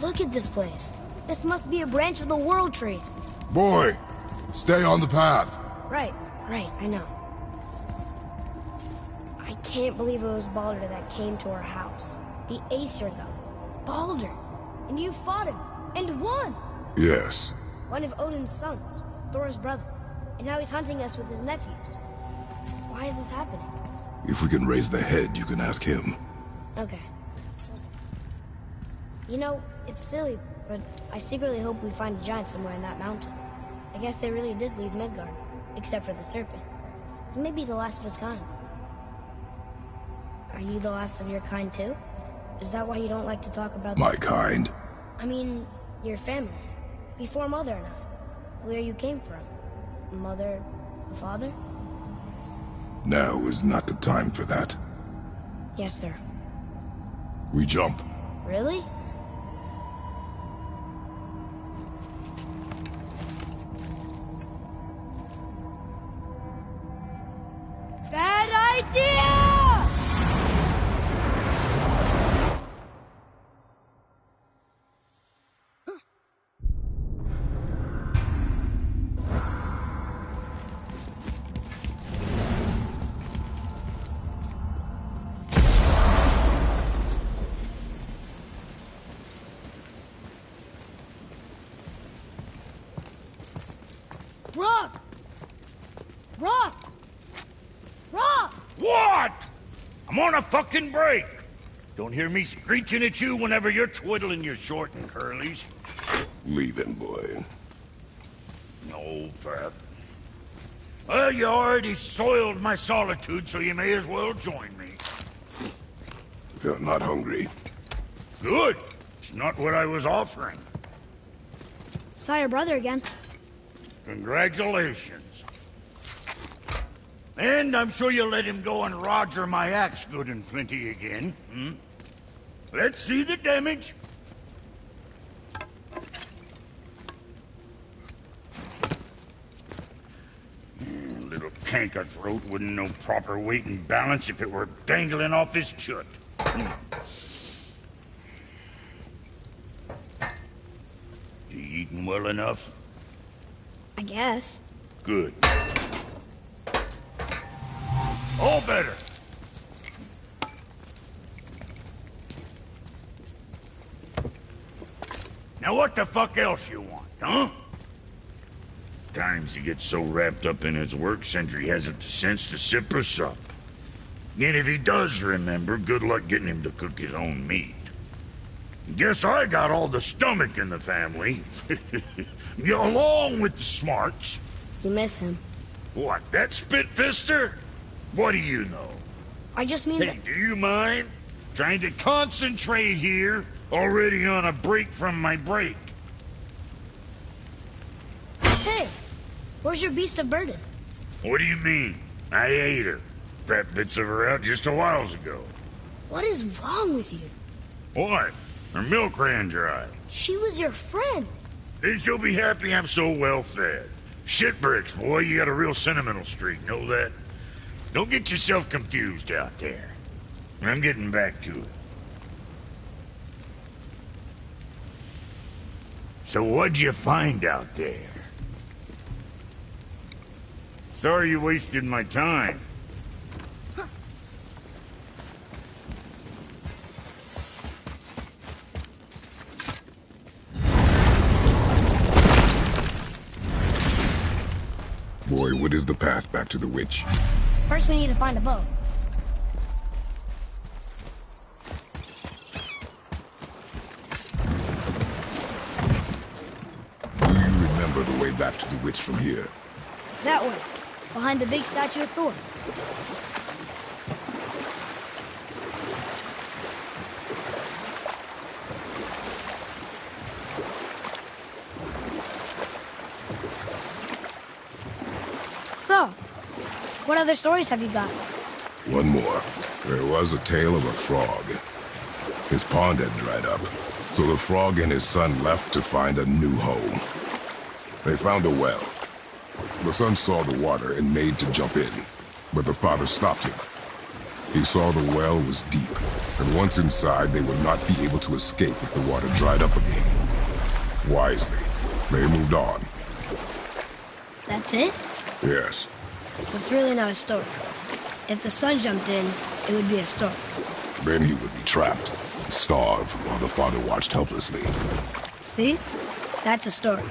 Look at this place. This must be a branch of the World Tree. Boy, stay on the path. Right, I know. I can't believe it was Baldur that came to our house. The Aesir, though. Baldur! And you fought him, and won! Yes. One of Odin's sons, Thor's brother. And now he's hunting us with his nephews. Why is this happening? If we can raise the head, you can ask him. Okay. You know, it's silly, but I secretly hope we find a giant somewhere in that mountain. I guess they really did leave Midgard, except for the serpent. He may be the last of his kind. Are you the last of your kind too? Is that why you don't like to talk about My kind? I mean, your family. Before Mother and I. Where you came from. Mother, father? Now is not the time for that. Yes, sir. We jump. Really? Bad idea! Rock! Rock! Rock! What? I'm on a fucking break. Don't hear me screeching at you whenever you're twiddling your short and curlies. Leave him, boy. No, Pat. Well, you already soiled my solitude, so you may as well join me. You're not hungry. Good. It's not what I was offering. Saw your brother again. Congratulations. And I'm sure you'll let him go and Roger my axe good and plenty again. Let's see the damage. canker throat wouldn't know proper weight and balance if it were dangling off his chut. You eating well enough? I guess. Good. All better. Now what the fuck else you want, huh? Times he gets so wrapped up in his work, Sentry hasn't the sense to sip or sup. And if he does remember, good luck getting him to cook his own meat. Guess I got all the stomach in the family. Along with the smarts. You miss him. What, that spit-fister? What do you know? I just mean Hey, do you mind? Trying to concentrate here, already on a break from my break. Hey, where's your beast of burden? What do you mean? I ate her. Fat bits of her out just a while ago. What is wrong with you? What? Her milk ran dry. She was your friend. Then she'll be happy I'm so well fed. Shit bricks, boy, you got a real sentimental streak, know that? Don't get yourself confused out there. I'm getting back to it. So what'd you find out there? Sorry you wasted my time. Boy, what is the path back to the witch? First, we need to find a boat. Do you remember the way back to the witch from here? That way, behind the big statue of Thor. So, what other stories have you got? One more. There was a tale of a frog. His pond had dried up, so the frog and his son left to find a new home. They found a well. The son saw the water and made to jump in, but the father stopped him. He saw the well was deep, and once inside they would not be able to escape if the water dried up again. Wisely, they moved on. That's it? Yes. It's really not a story. If the son jumped in, it would be a story. Then he would be trapped and starve while the father watched helplessly. See? That's a story.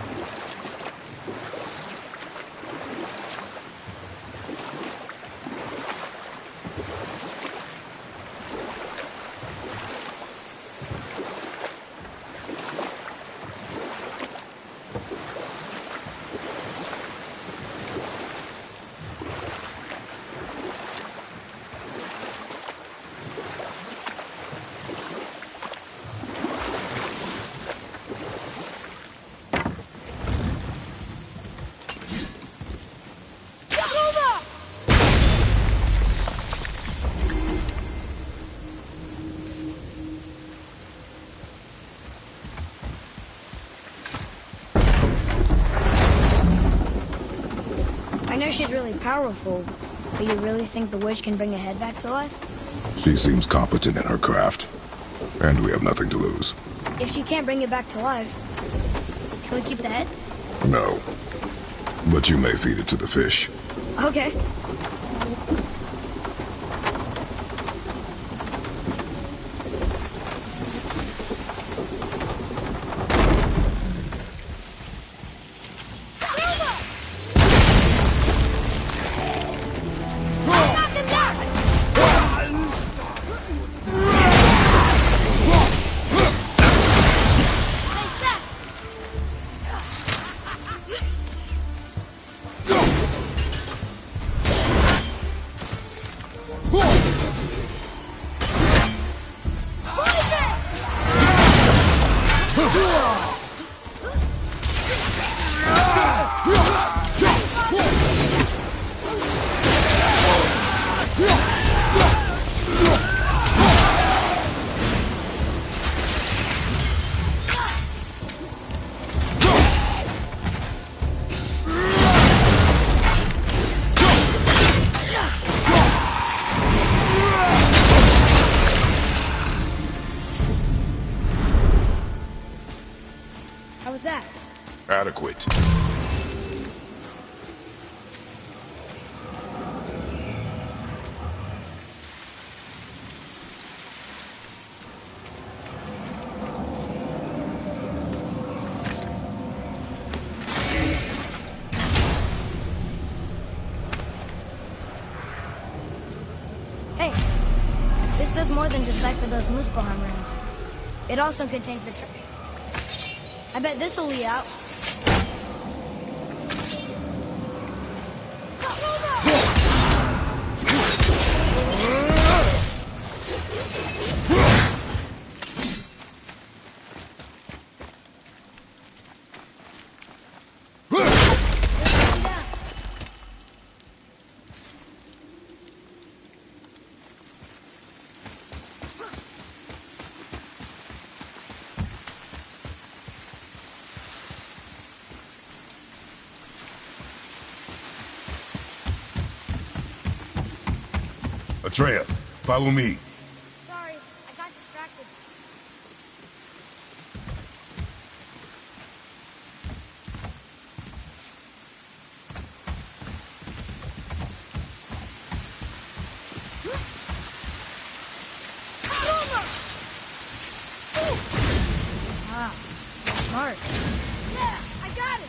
I know she's really powerful, but you really think the witch can bring a head back to life? She seems competent in her craft, and we have nothing to lose. If she can't bring it back to life, can we keep the head? No. But you may feed it to the fish. Okay. How's that? Adequate. Hey, this does more than decipher those Muspelheim runes. It also contains the I bet this'll lead out. Atreus, follow me. Sorry, I got distracted. Ah, smart. Yeah, I got it.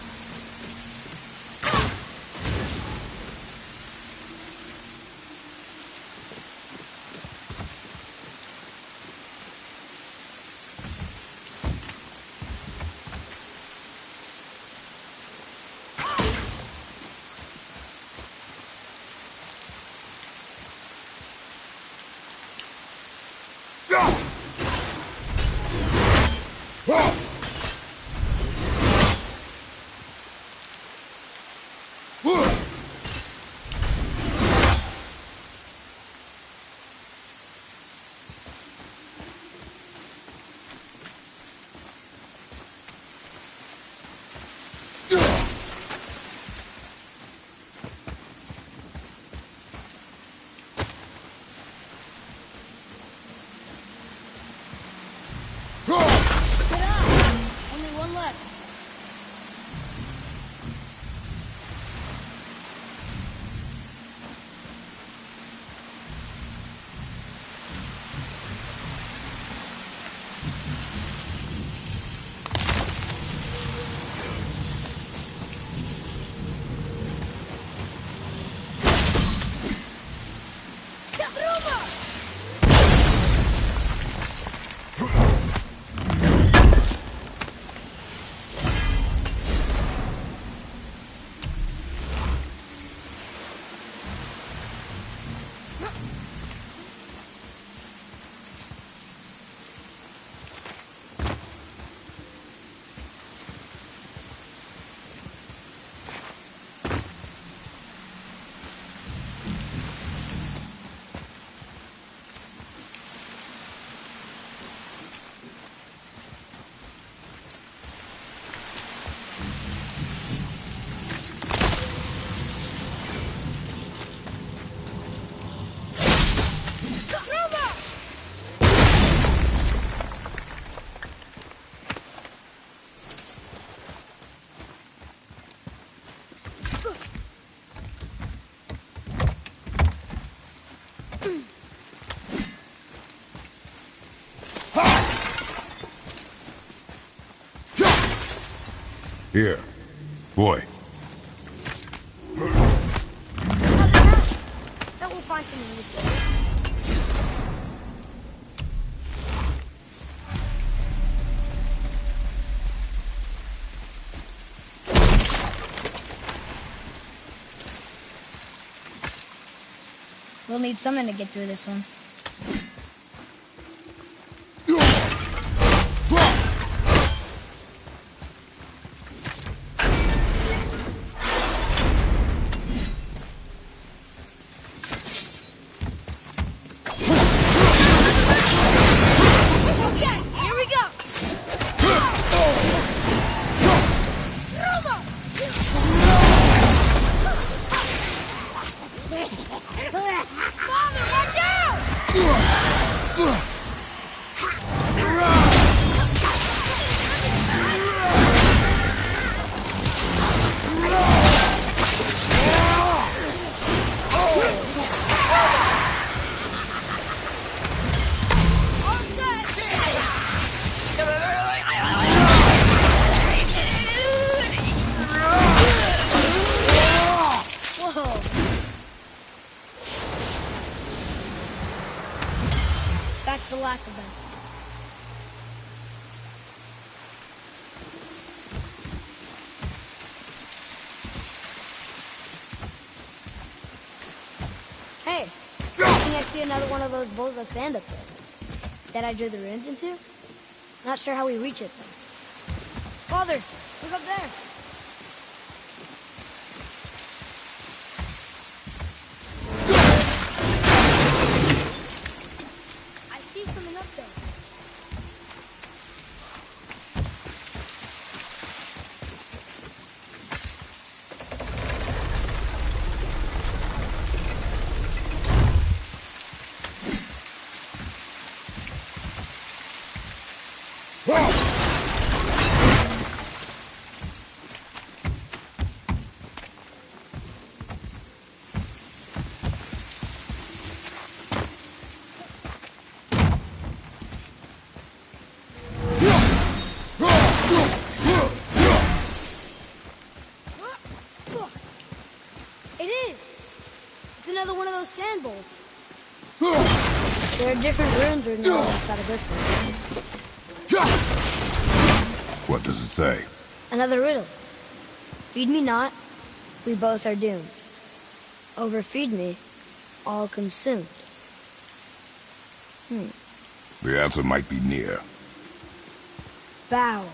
Only one left. Here. Boy. Bet we'll find something useful. We'll need something to get through this one. Okay, here we go. Father, watch out! see another one of those bowls of sand up there that I drew the runes into. Not sure how we reach it, though. Father, look up there. I see something up there. It is! It's another one of those sand bowls. There are different runes written on the inside of this one. What does it say? Another riddle. Feed me not, we both are doomed. Overfeed me, all consumed. The answer might be near. Bow.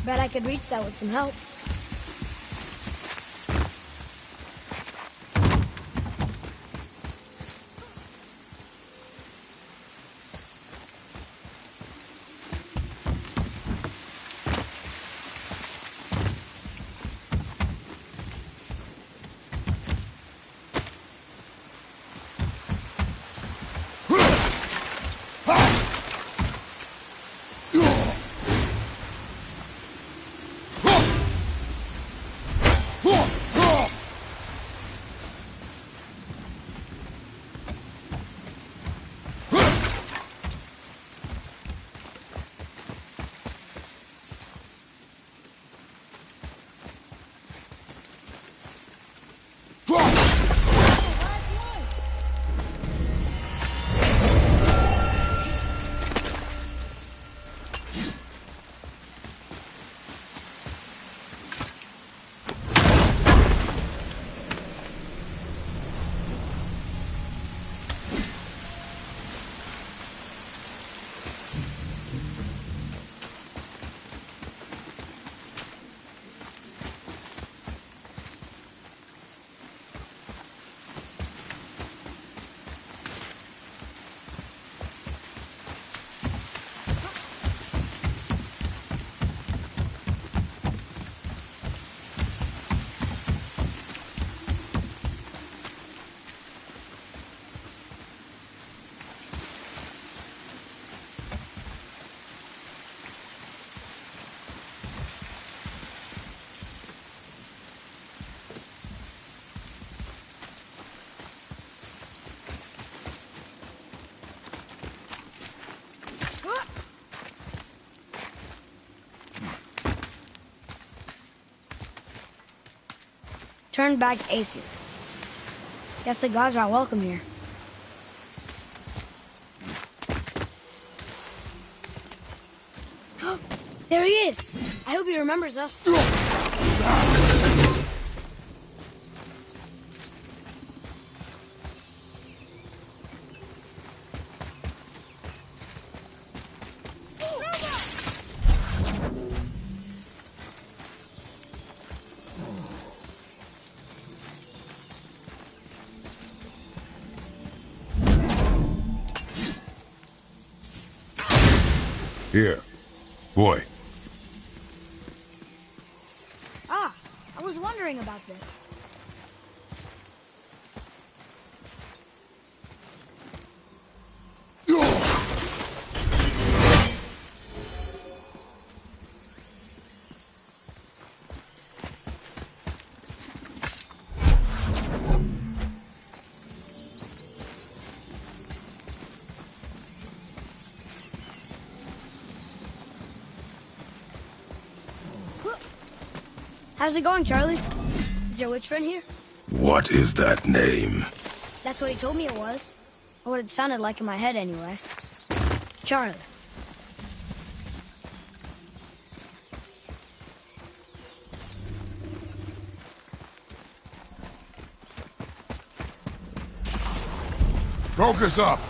Bet I could reach that with some help. Turn back to Aesir. Guess the gods are welcome here. There he is! I hope he remembers us. Here. Boy. Ah, I was wondering about this. How's it going, Charlie? Is your witch friend here? What is that name? That's what he told me it was. Or what it sounded like in my head, anyway. Charlie. Focus up!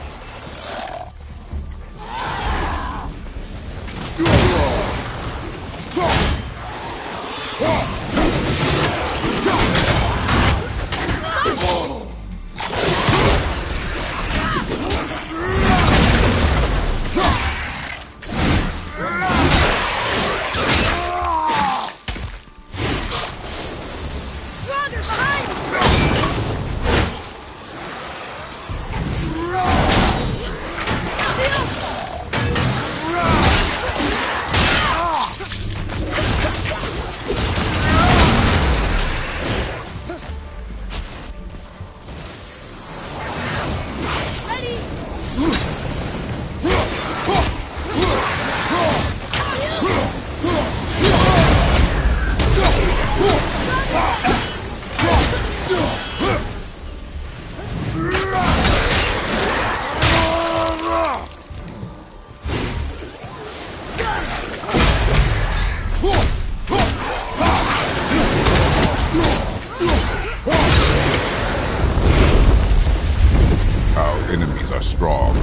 Enemies are strong.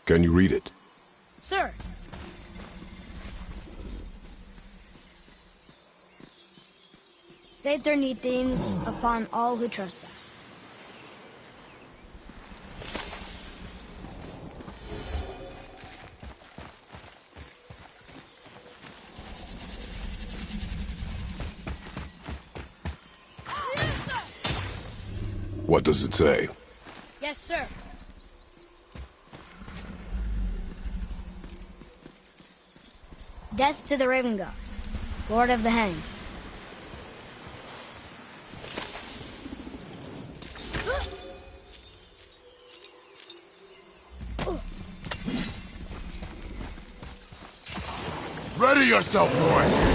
Can you read it? Sir. Say their need things upon all who trespass. What does it say? Yes, sir. Death to the Raven God, Lord of the Hanged. Ready yourself, boy!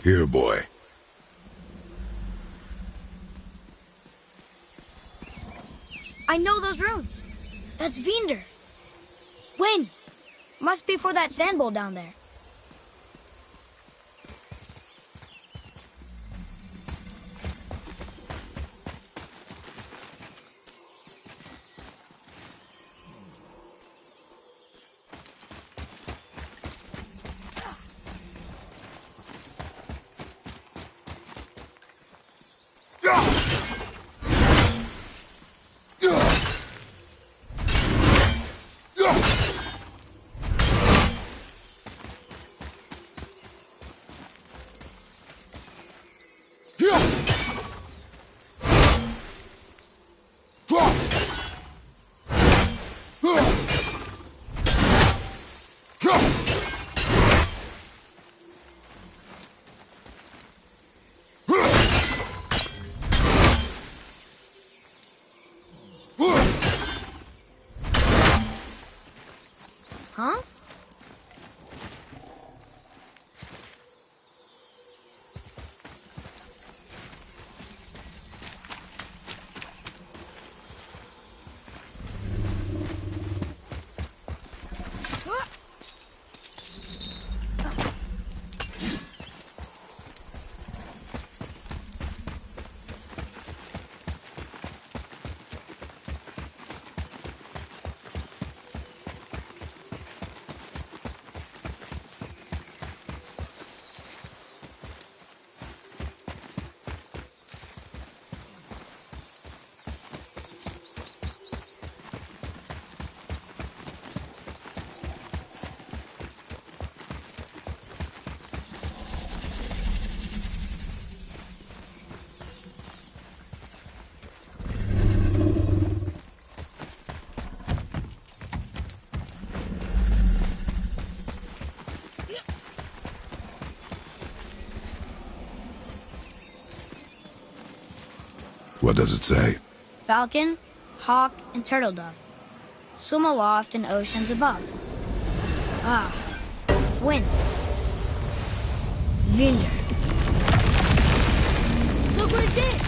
Here, boy. I know those runes. That's Vinder. When? Must be for that sand bowl down there. Huh? What does it say? Falcon, hawk, and turtle dove. Swim aloft in oceans above. Ah, wind. Vineyard. Look what it did!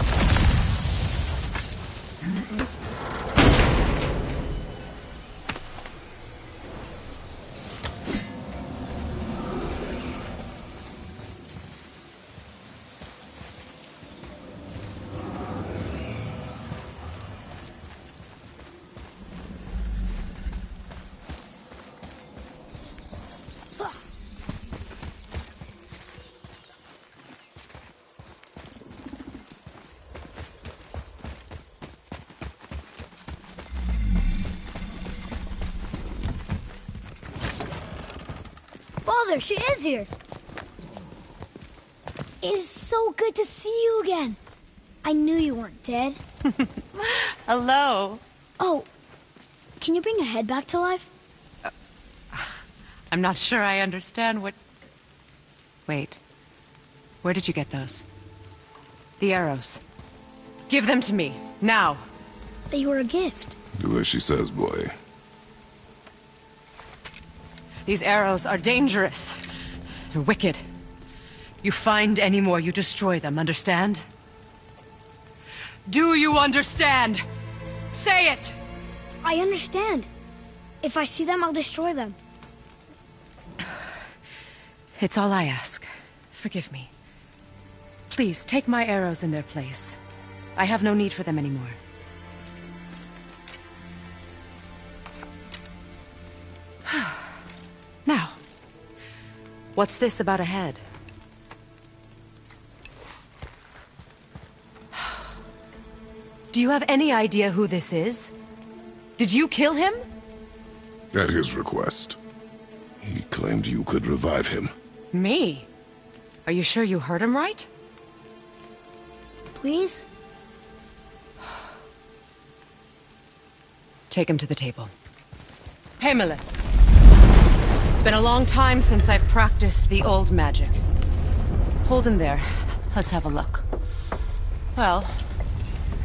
Father, she is here. It is so good to see you again. I knew you weren't dead. Hello. Oh, can you bring a head back to life? I'm not sure I understand what... Wait. Where did you get those? The arrows. Give them to me, now. They were a gift. Do as she says, boy. These arrows are dangerous. They're wicked. You find any more, you destroy them, understand? Do you understand? Say it! I understand. If I see them, I'll destroy them. It's all I ask. Forgive me. Please, take my arrows in their place. I have no need for them anymore. Now, what's this about a head? Do you have any idea who this is? Did you kill him? At his request. He claimed you could revive him. Me? Are you sure you heard him right? Please? Take him to the table. Pamela. It's been a long time since I've practiced the old magic. Hold him there. Let's have a look. Well,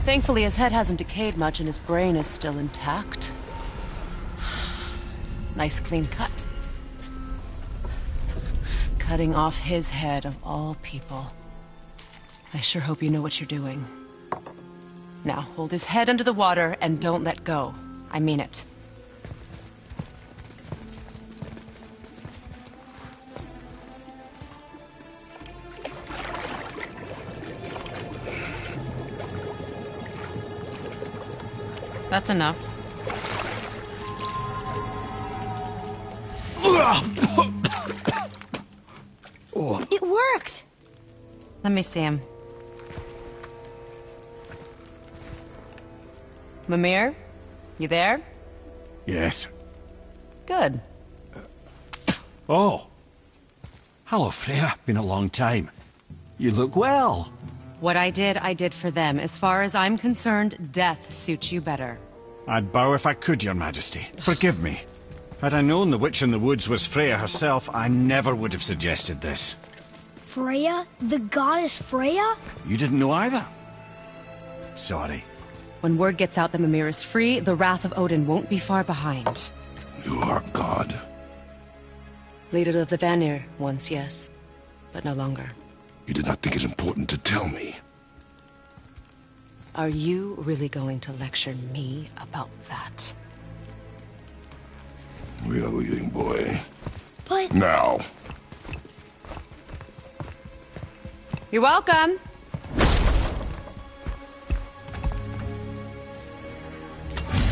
thankfully his head hasn't decayed much and his brain is still intact. Nice clean cut. Cutting off his head of all people. I sure hope you know what you're doing. Now, hold his head under the water and don't let go. I mean it. That's enough. It worked! Let me see him. Mimir? You there? Yes. Good. Oh. Hello, Freya. Been a long time. You look well. What I did for them. As far as I'm concerned, death suits you better. I'd bow if I could, Your Majesty. Forgive me. Had I known the witch in the woods was Freya herself, I never would have suggested this. Freya? The goddess Freya? You didn't know either? Sorry. When word gets out that Mimir is free, the wrath of Odin won't be far behind. You are God. Leader of the Vanir, once, yes. But no longer. You did not think it important to tell me. Are you really going to lecture me about that? We are leaving, boy. But... Now. You're welcome.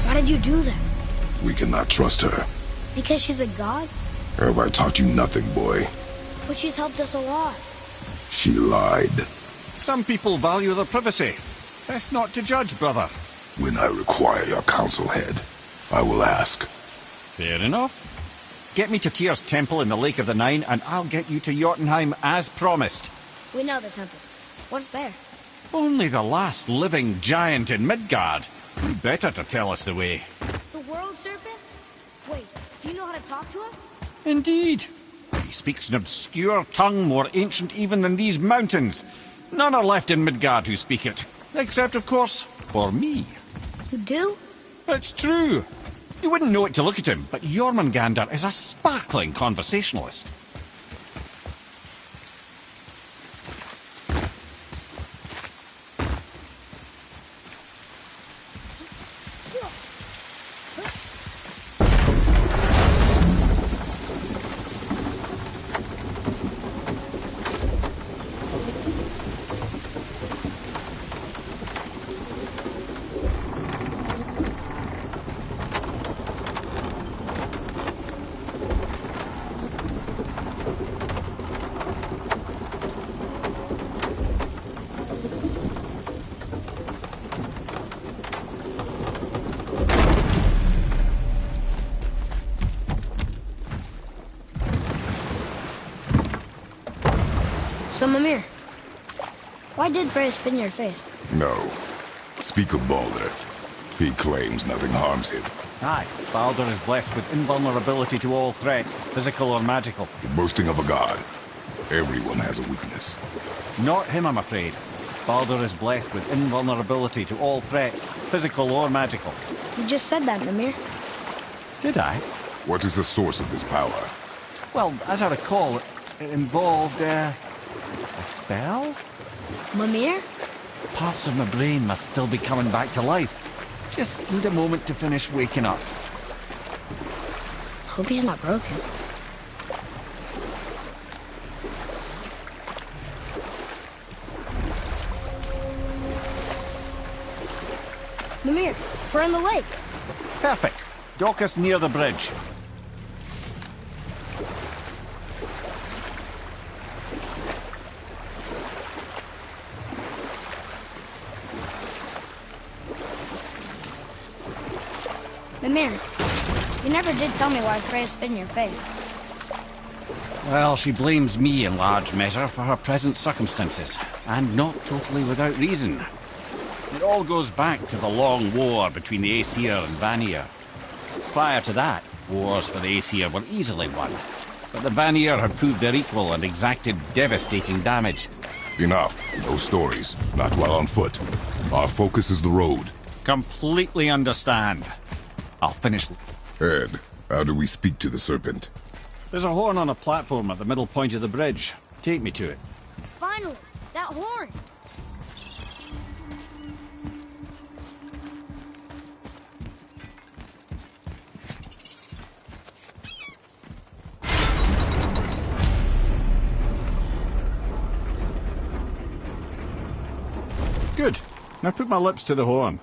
Why did you do that? We cannot trust her. Because she's a god? Have I taught you nothing, boy? But she's helped us a lot. She lied. Some people value their privacy. Best not to judge, brother. When I require your council head, I will ask. Fair enough. Get me to Tyr's temple in the Lake of the Nine, and I'll get you to Jotunheim as promised. We know the temple. What's there? Only the last living giant in Midgard. You better to tell us the way. The world serpent? Wait, do you know how to talk to him? Indeed. He speaks an obscure tongue more ancient even than these mountains. None are left in Midgard who speak it. Except, of course, for me. You do? It's true. You wouldn't know it to look at him, but Jormungandr is a sparkling conversationalist. So, Mimir, why did Freya spin your face? No. Speak of Baldur. He claims nothing harms him. Aye, Baldur is blessed with invulnerability to all threats, physical or magical. Boasting of a god. Everyone has a weakness. Not him, I'm afraid. Baldur is blessed with invulnerability to all threats, physical or magical. You just said that, Mimir. Did I? What is the source of this power? Well, as I recall, it involved, a spell? Mimir? Parts of my brain must still be coming back to life. Just need a moment to finish waking up. Hope he's not broken. Mimir, we're on the lake. Perfect. Dock us near the bridge. Mimir, you never did tell me why Freya spit in your face. Well, she blames me in large measure for her present circumstances, and not totally without reason. It all goes back to the long war between the Aesir and Vanir. Prior to that, wars for the Aesir were easily won, but the Vanir had proved their equal and exacted devastating damage. Enough. No stories. Not while on foot. Our focus is the road. Completely understand. I'll finish. Ed, how do we speak to the serpent? There's a horn on a platform at the middle point of the bridge. Take me to it. Finally, that horn. Good. Now put my lips to the horn.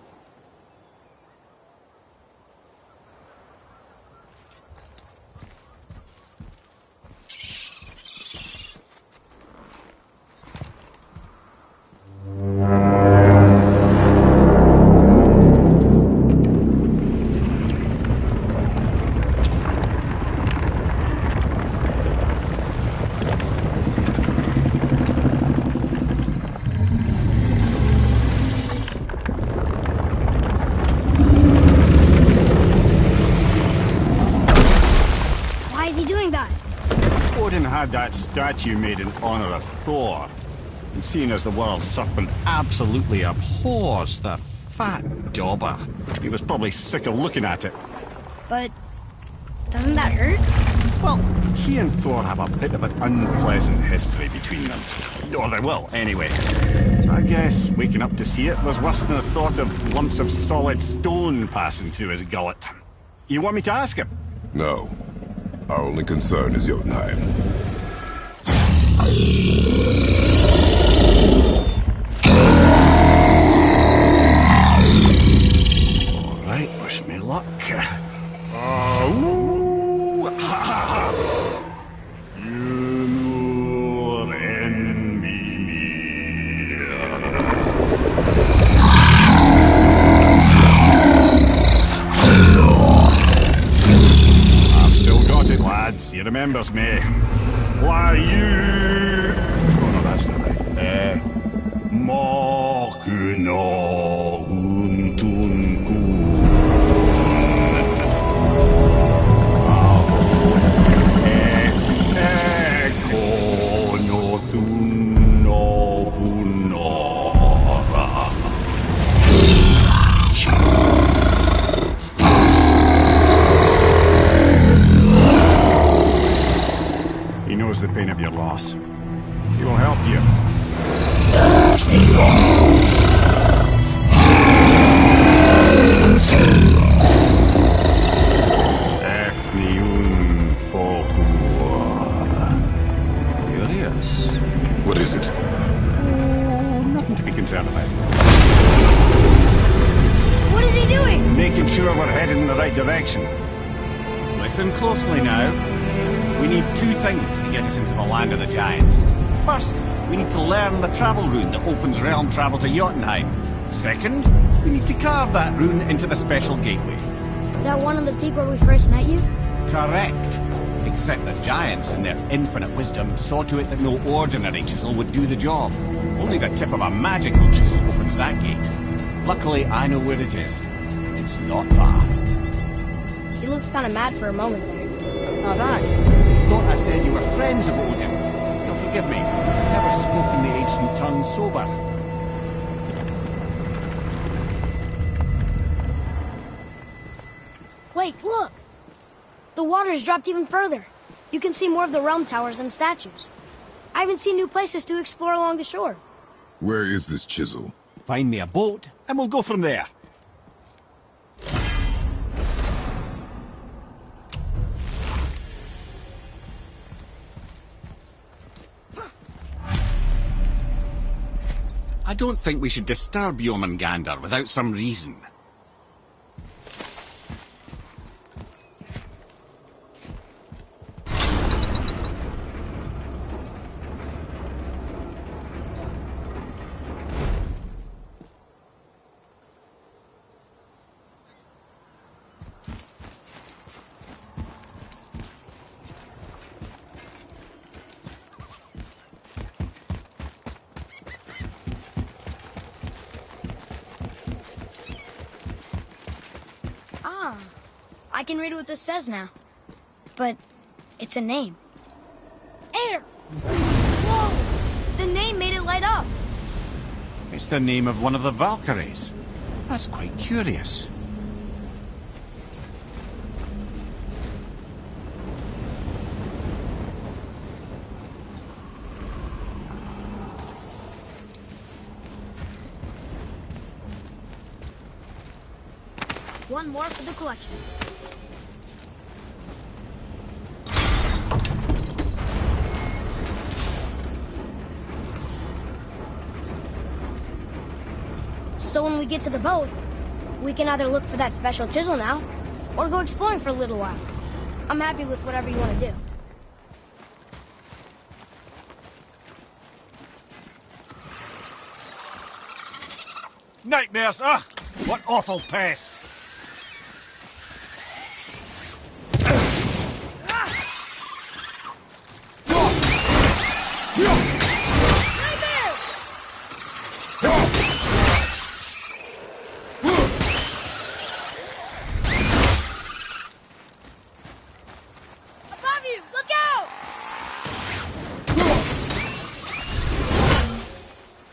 Odin had that statue made in honor of Thor. And seeing as the world serpent absolutely abhors the fat dauber, he was probably sick of looking at it. But doesn't that hurt? Well, he and Thor have a bit of an unpleasant history between them. Or they will, anyway. So I guess waking up to see it was worse than the thought of lumps of solid stone passing through his gullet. You want me to ask him? No. Our only concern is Jotunheim. All right, wish me luck. He remembers me. Why you? Oh no, that's not right. Mokuno Untunku. Eko no Tuno Vunora. He knows the pain of your loss. He will help you. Efniun Fokuara. Curious. What is it? Oh, nothing to be concerned about. What is he doing? Making sure we're headed in the right direction. Listen closely now. We need two things to get us into the land of the giants. First, we need to learn the travel rune that opens realm travel to Jotunheim. Second, we need to carve that rune into the special gateway. That one on the peak where we first met you? Correct. Except the giants, in their infinite wisdom, saw to it that no ordinary chisel would do the job. Only the tip of a magical chisel opens that gate. Luckily, I know where it is. And it's not far. He looks kind of mad for a moment there. Now that, you thought I said you were friends of Odin. You'll forgive me. I've never spoken the ancient tongue sober. Wait, look! The water's dropped even further. You can see more of the realm towers and statues. I even see new places to explore along the shore. Where is this chisel? Find me a boat, and we'll go from there. I don't think we should disturb Jormungandr without some reason. I can read what this says now. But it's a name. Air! Whoa! The name made it light up. It's the name of one of the Valkyries. That's quite curious. One more for the collection. So when we get to the boat, we can either look for that special chisel now, or go exploring for a little while. I'm happy with whatever you want to do. Nightmares! Ugh! What awful pests! Above you! Look out!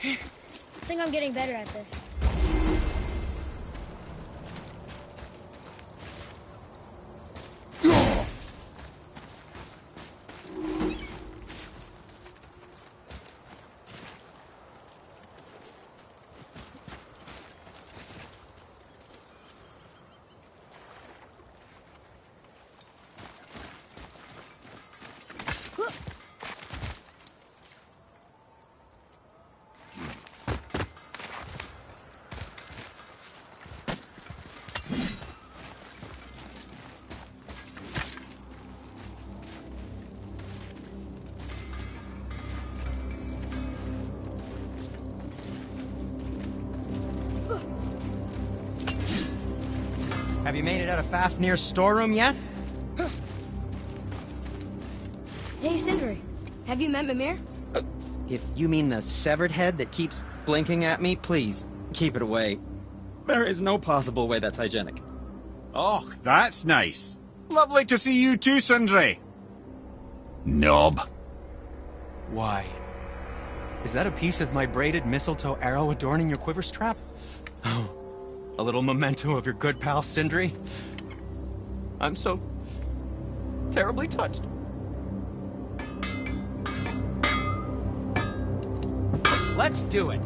I think I'm getting better at this. Have you made it out of Fafnir's storeroom yet? Hey, Sindri. Have you met Mimir? If you mean the severed head that keeps blinking at me, please, keep it away. There is no possible way that's hygienic. Oh, that's nice. Lovely to see you too, Sindri. Knob. Why? Is that a piece of my braided mistletoe arrow adorning your quiver strap? Oh, a little memento of your good pal Sindri? I'm so terribly touched. Let's do it.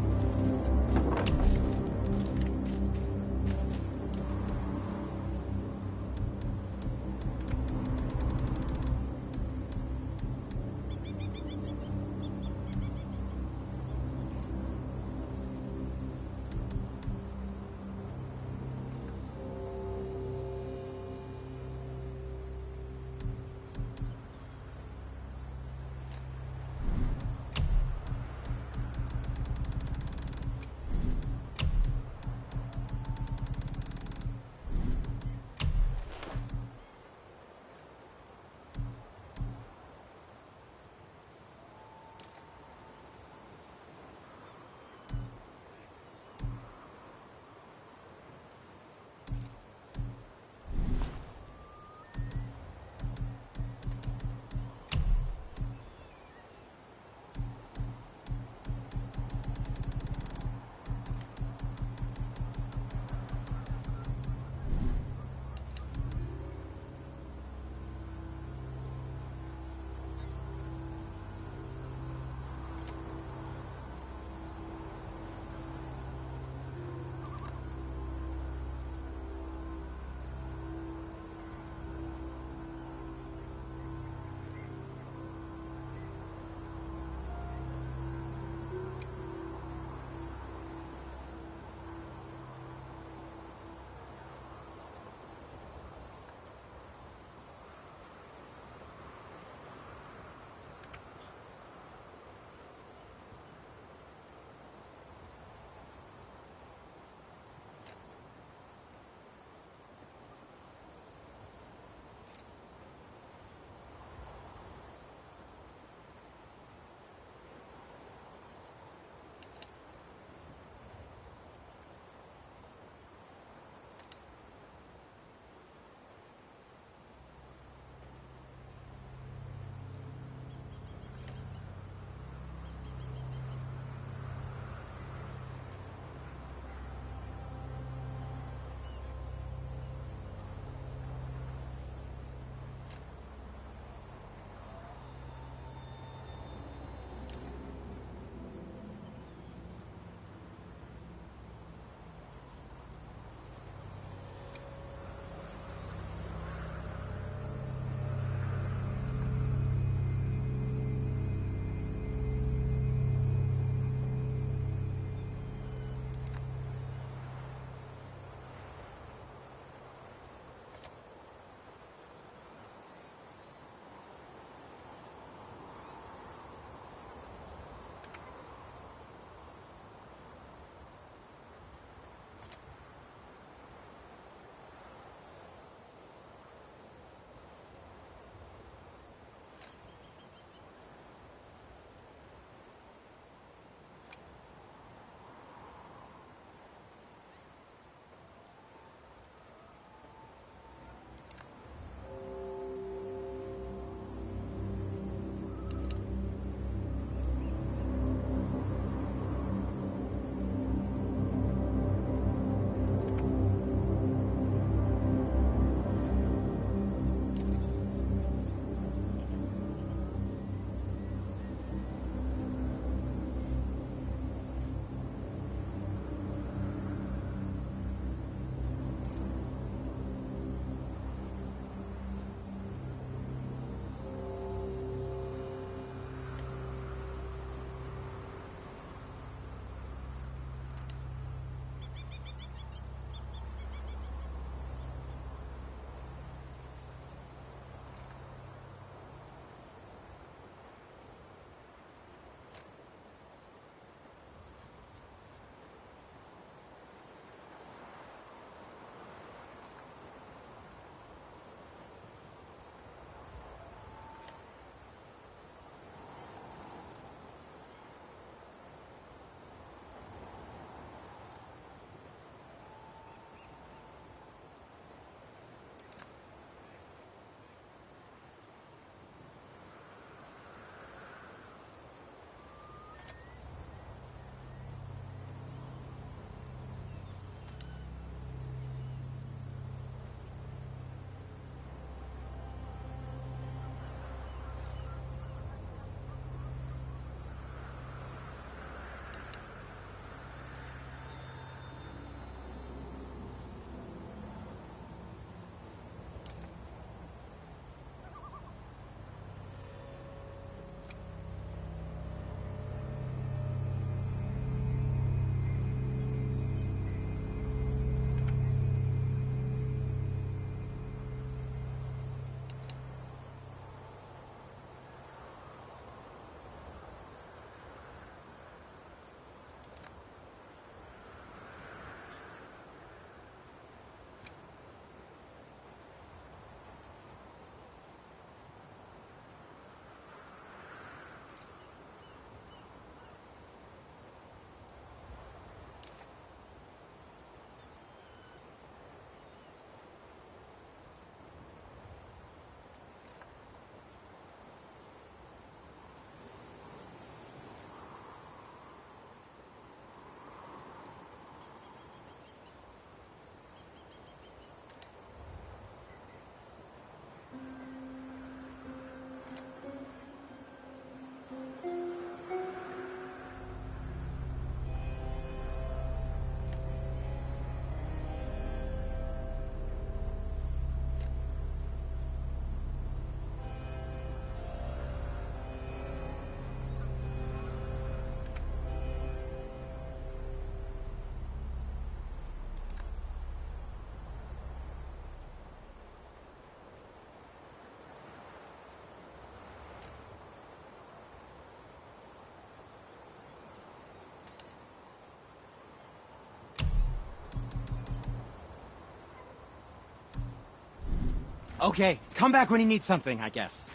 Okay, come back when you need something, I guess.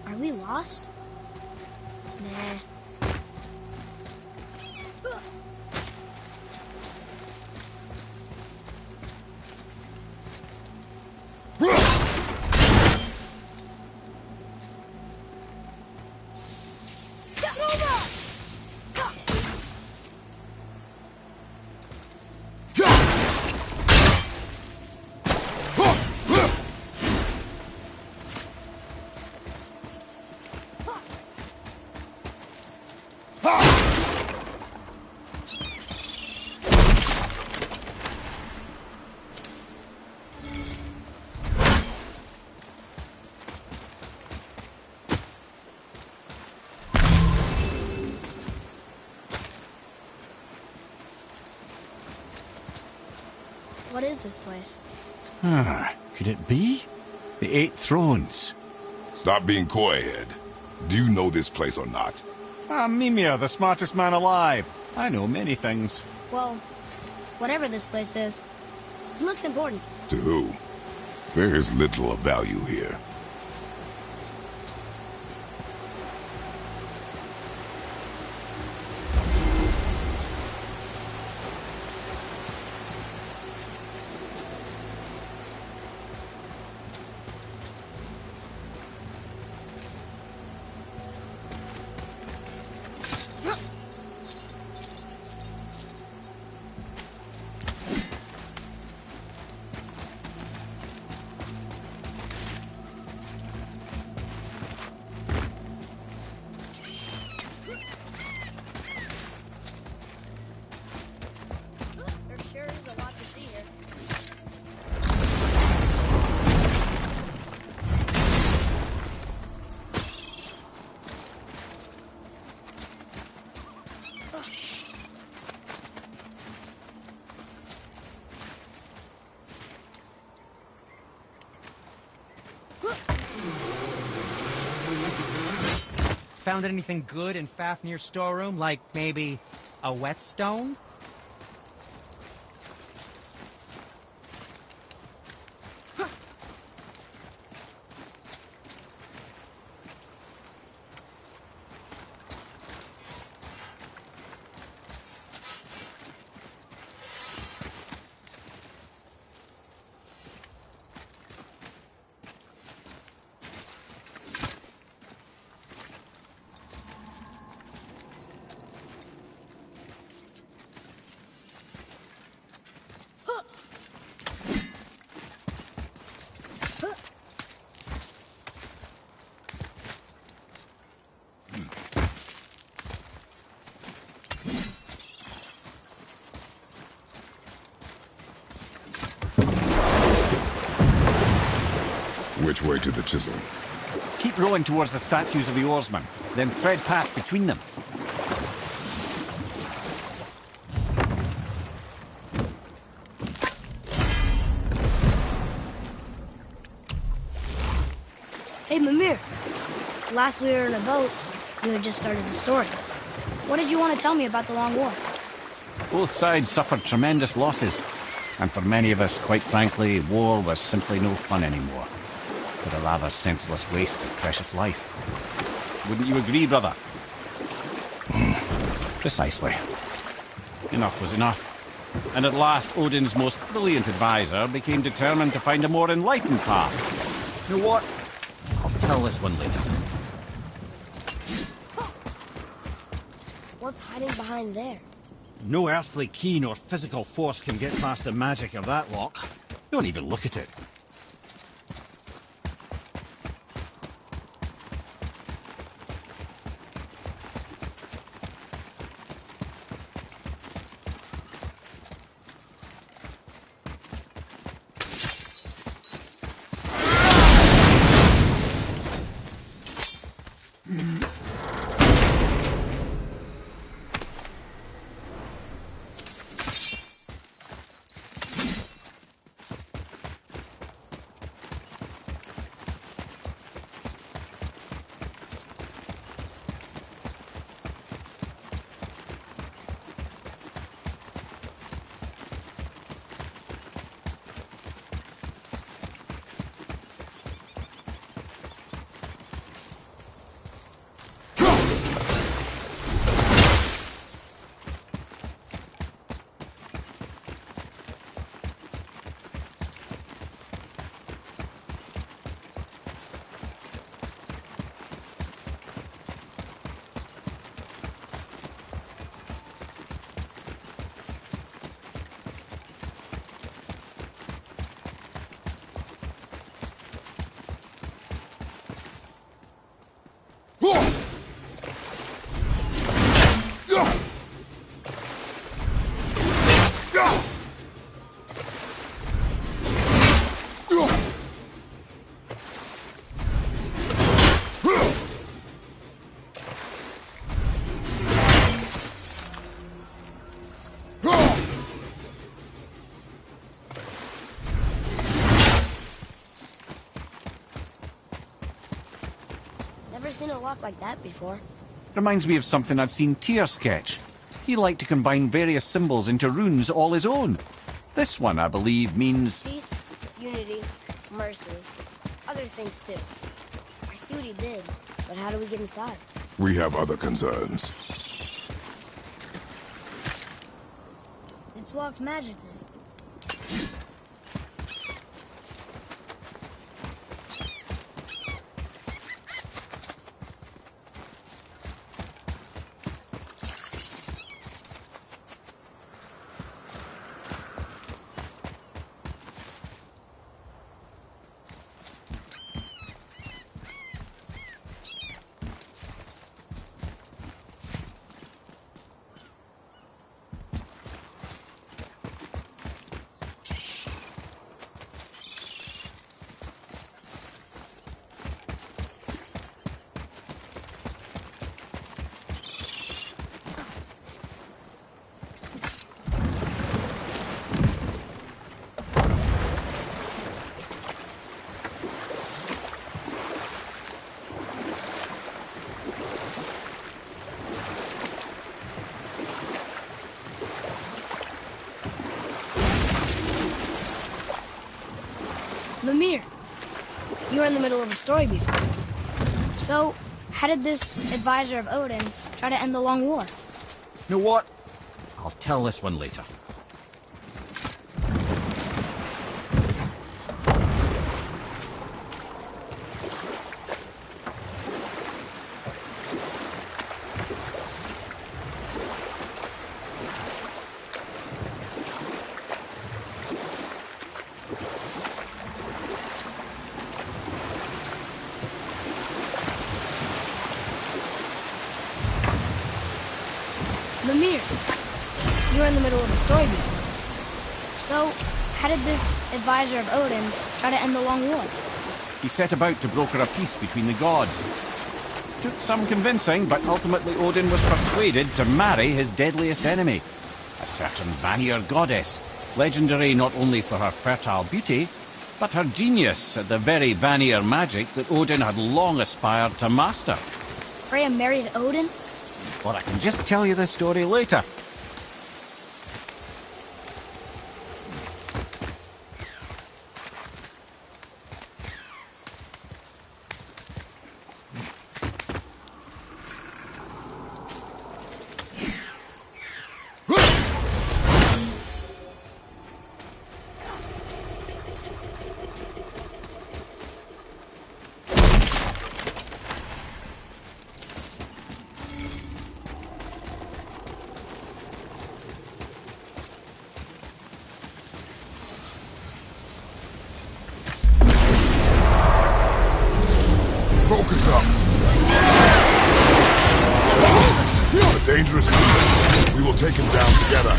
Are we lost? Nah. What is this place? Could it be? The Eight Thrones. Stop being coy-head. Do you know this place or not? I'm Mimir, the smartest man alive. I know many things. Well, whatever this place is, it looks important. To who? There is little of value here. There sure is a lot to see here. Found anything good in Fafnir's storeroom? Like maybe a whetstone? Which way to the chisel? Keep rowing towards the statues of the oarsmen, then thread past between them. Hey, Mimir. Last we were in a boat, you had just started the story. What did you want to tell me about the Long War? Both sides suffered tremendous losses. And for many of us, quite frankly, war was simply no fun anymore. But a rather senseless waste of precious life. Wouldn't you agree, brother? Precisely. Enough was enough. And at last, Odin's most brilliant advisor became determined to find a more enlightened path. You know what? I'll tell this one later. What's hiding behind there? No earthly key nor physical force can get past the magic of that lock. Don't even look at it. Seen a lock like that before. Reminds me of something I've seen Tyr sketch. He liked to combine various symbols into runes all his own. This one, I believe, means... Peace, unity, mercy, other things too. I see what he did, but how do we get inside? We have other concerns. It's locked magically. Mimir, you were in the middle of a story before. So, how did this advisor of Odin's try to end the Long War? You know what? I'll tell this one later. Mimir, you were in the middle of a story before. So, how did this advisor of Odin's try to end the Long War? He set about to broker a peace between the gods. Took some convincing, but ultimately Odin was persuaded to marry his deadliest enemy, a certain Vanir goddess, legendary not only for her fertile beauty, but her genius at the very Vanir magic that Odin had long aspired to master. Freya married Odin? Or I can just tell you the story later. Focus up. A dangerous beast. We will take him down together.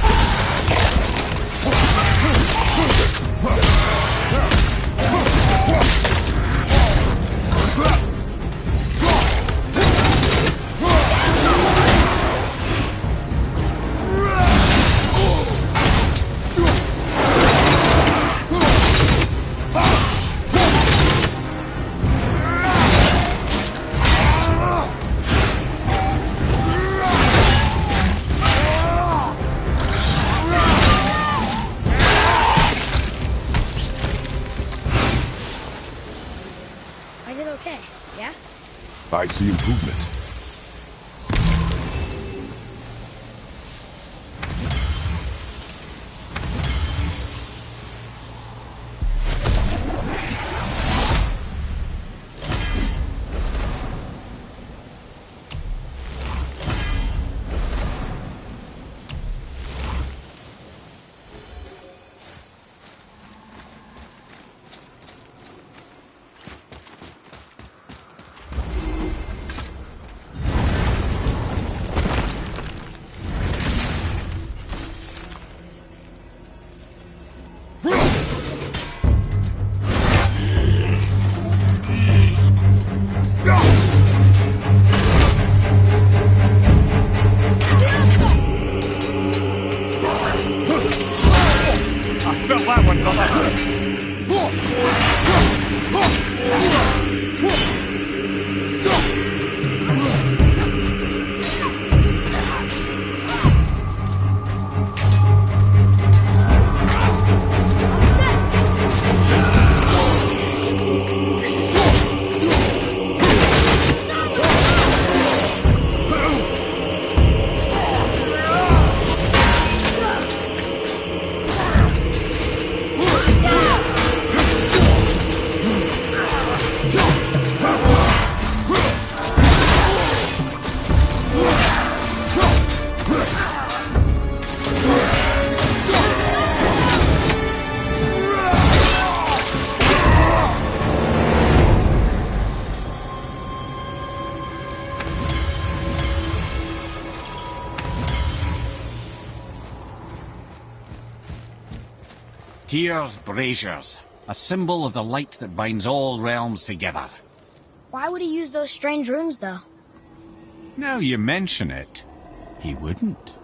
I did okay, yeah? I see improvement. Tyr's braziers, a symbol of the light that binds all realms together. Why would he use those strange runes, though? Now you mention it, he wouldn't.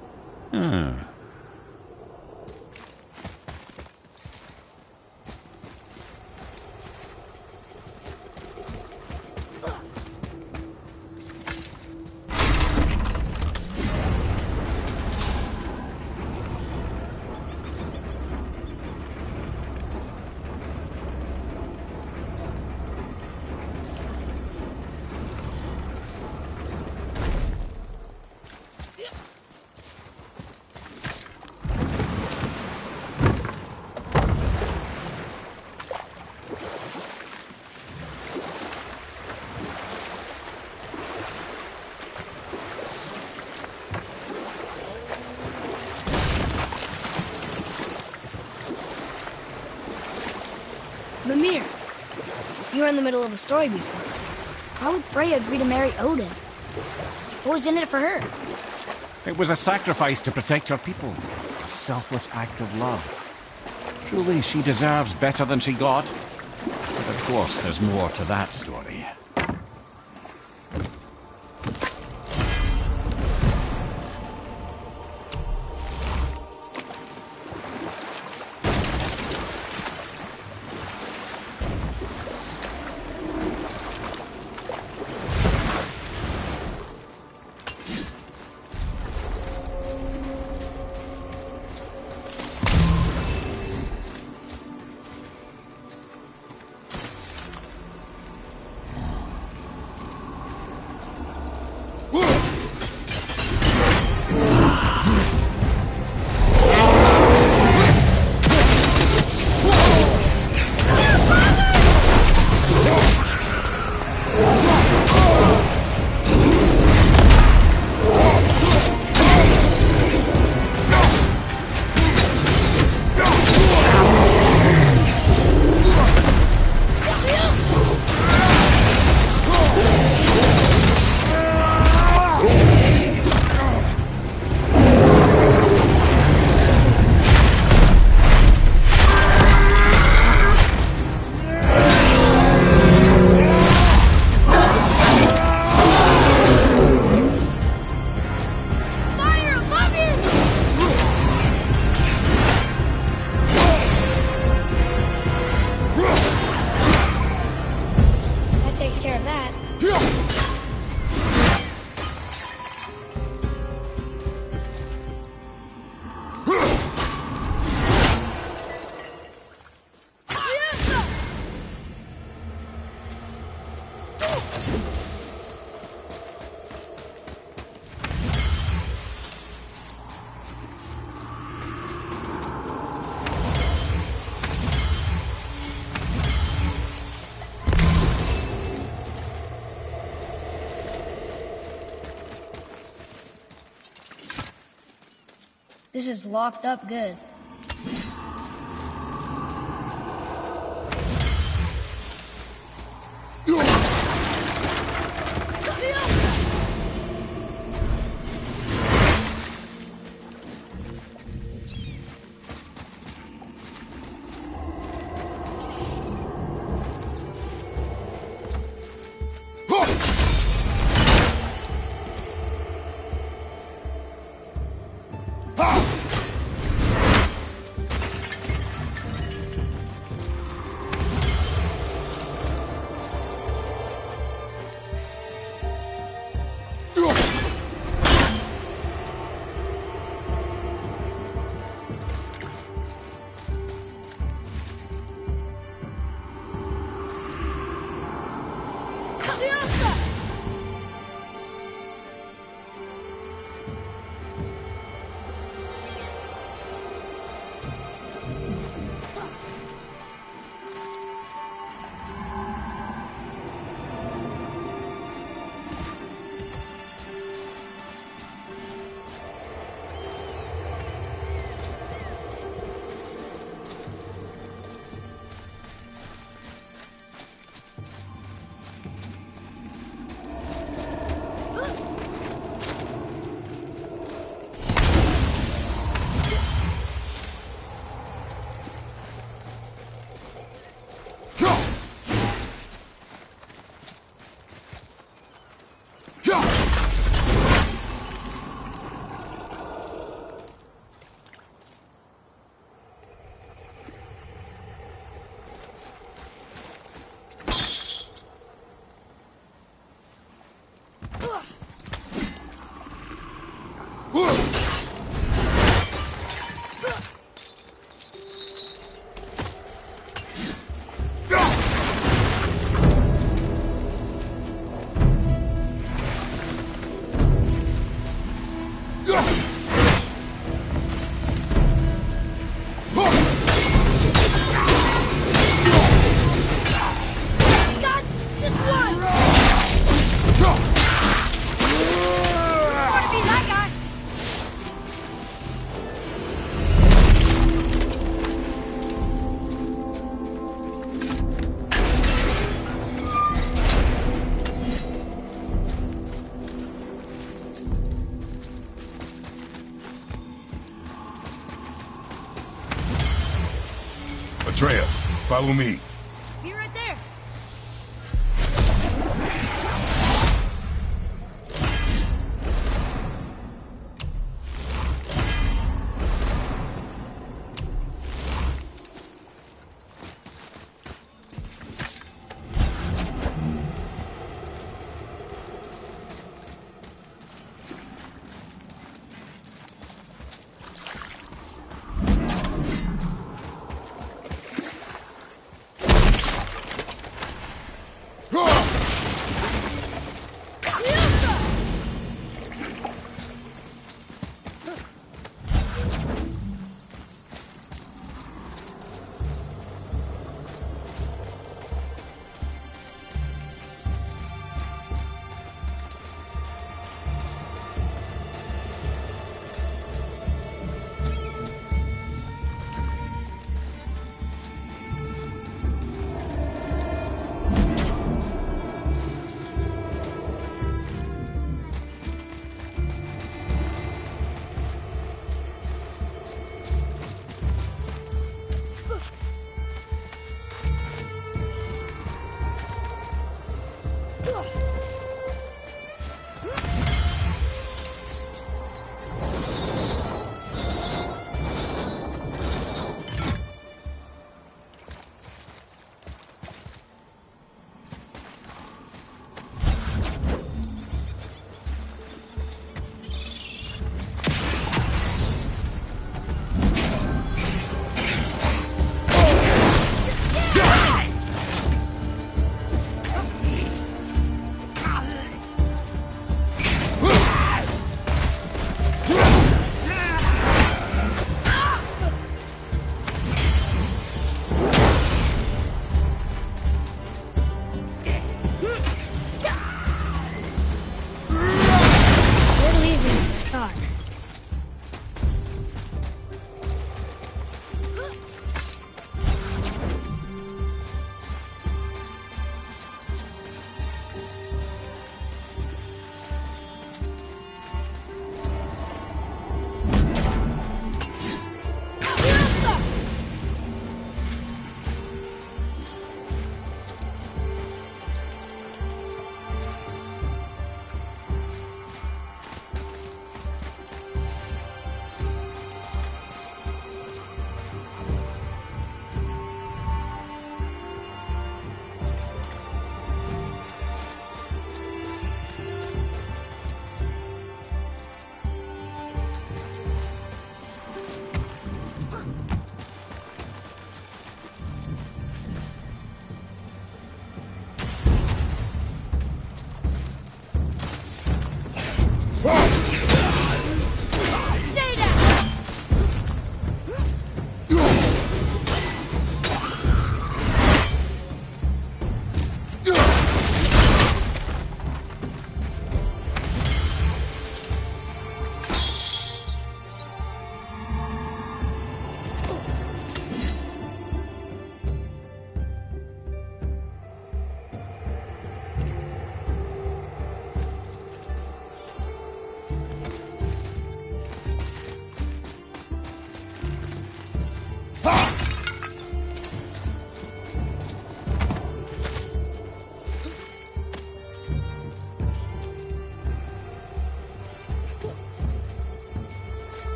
Mimir, you were in the middle of a story before. Why would Freya agree to marry Odin? What was in it for her? It was a sacrifice to protect her people. A selfless act of love. Truly, she deserves better than she got. But of course, there's more to that story. This is locked up good. Atreus, follow me. Be right there.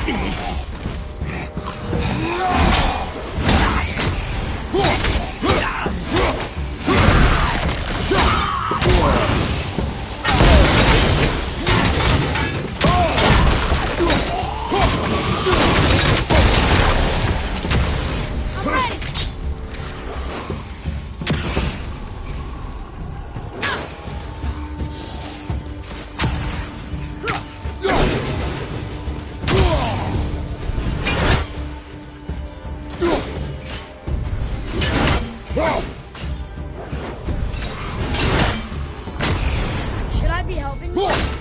Should I be helping you?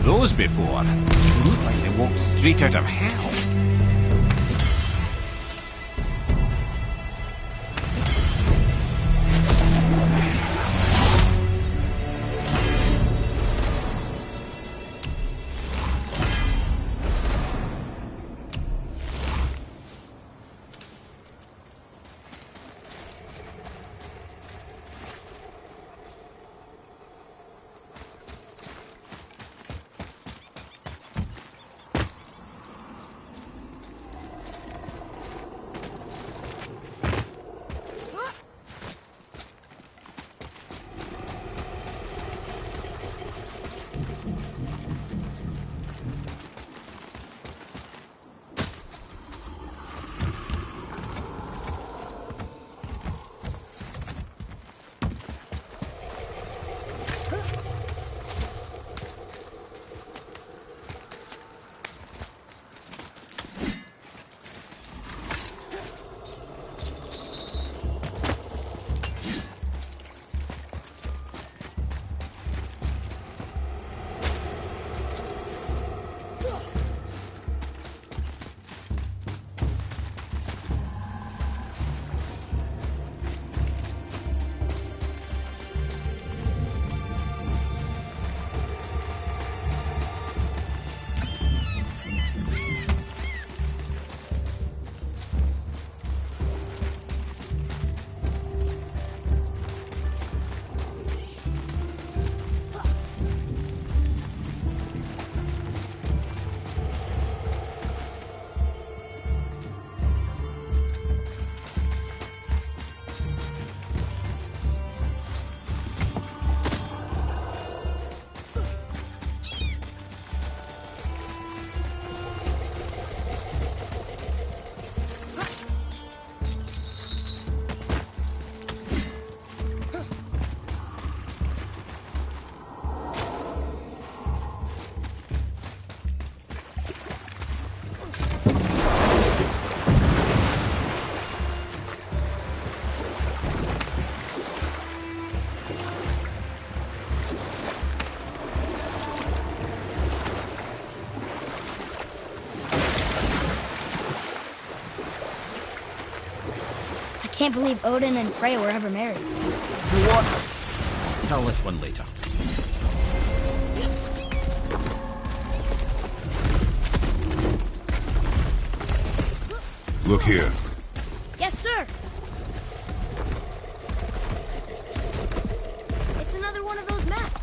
those before. They look like they walked straight out of hell. can't believe Odin and Freya were ever married. What? Tell this one later. Look here. Yes, sir. It's another one of those maps.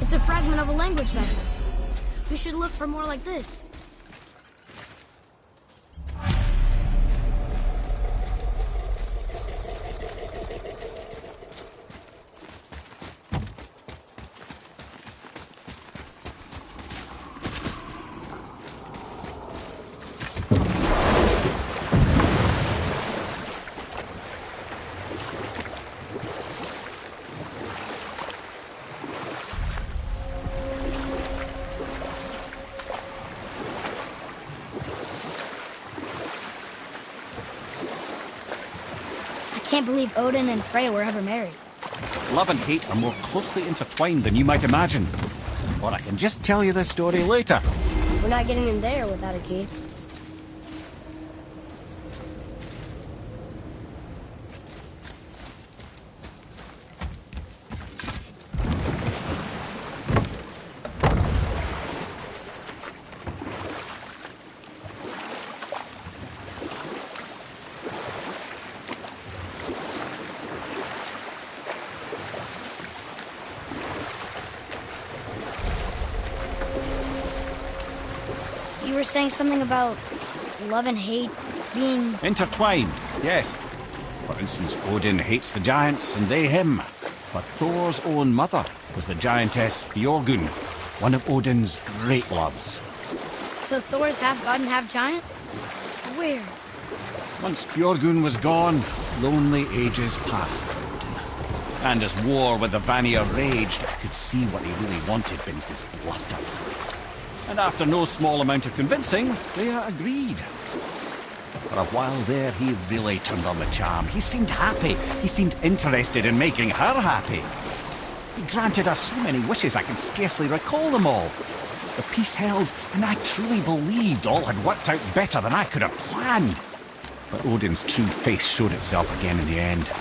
It's a fragment of a language cipher. We should look for more like this. I can't believe Odin and Freya were ever married. Love and hate are more closely intertwined than you might imagine. Or I can just tell you this story later. We're not getting in there without a key. You were saying something about love and hate being... Intertwined, yes. For instance, Odin hates the giants and they him. But Thor's own mother was the giantess Björgun, one of Odin's great loves. So Thor's half god and half giant? Weird. Once Björgun was gone, lonely ages passed for Odin. And as war with the Vanir raged, I could see what he really wanted beneath his bluster. And after no small amount of convincing, Freya agreed. For a while there, he really turned on the charm. He seemed happy. He seemed interested in making her happy. He granted her so many wishes I can scarcely recall them all. The peace held, and I truly believed all had worked out better than I could have planned. But Odin's true face showed itself again in the end.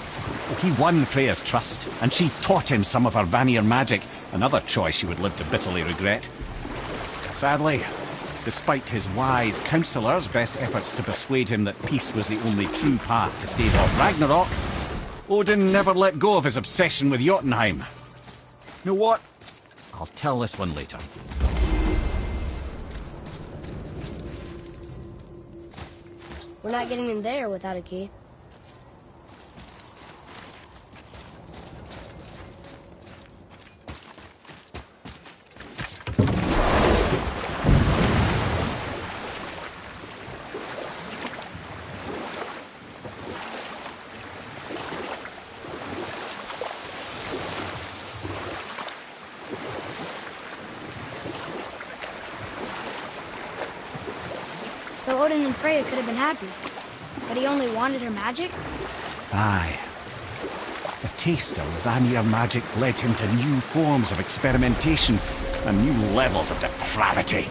He won Freya's trust, and she taught him some of her Vanir magic, another choice she would live to bitterly regret. Sadly, despite his wise counselors' best efforts to persuade him that peace was the only true path to stave off Ragnarok, Odin never let go of his obsession with Jotunheim. You know what? I'll tell this one later. We're not getting in there without a key. Odin and Freya could have been happy. But he only wanted her magic? Aye. A taste of Vanir magic led him to new forms of experimentation and new levels of depravity.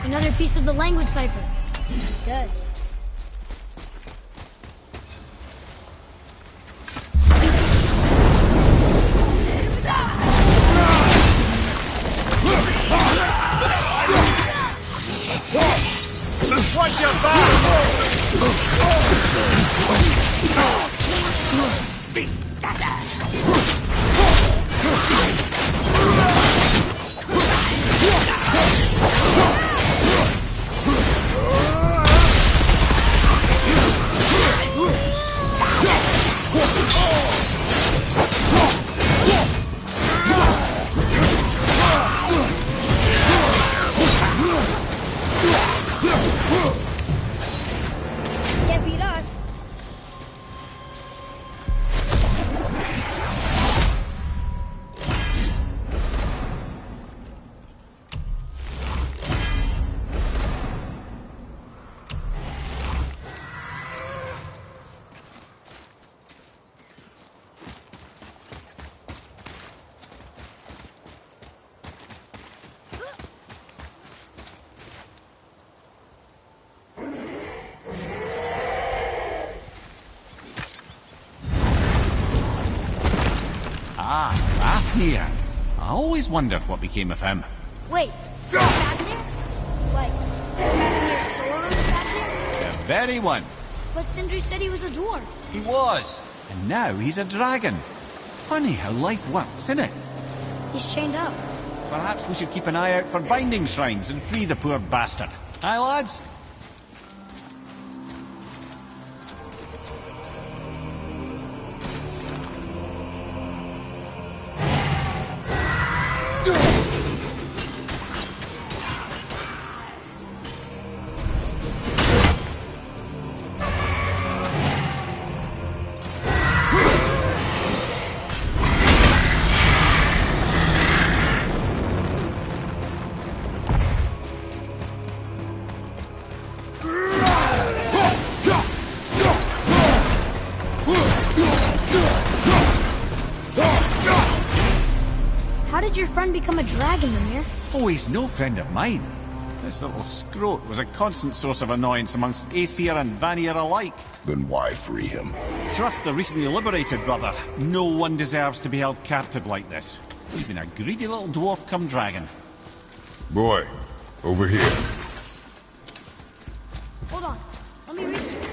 Another piece of the language cipher. Good. Watch your back! Can't beat us. Fafnir. I always wondered what became of him. Wait, Fafnir? Like, Fafnir's storeroom Fafnir? The very one. But Sindri said he was a dwarf. He was. And now he's a dragon. Funny how life works, isn't it? He's chained up. Perhaps we should keep an eye out for binding shrines and free the poor bastard. Aye, lads? How did your friend become a dragon, Mimir? Oh, he's no friend of mine. This little scrote was a constant source of annoyance amongst Aesir and Vanir alike. Then why free him? Trust the recently liberated, brother. No one deserves to be held captive like this. Even a greedy little dwarf come dragon. Boy, over here. Hold on. Let me read this.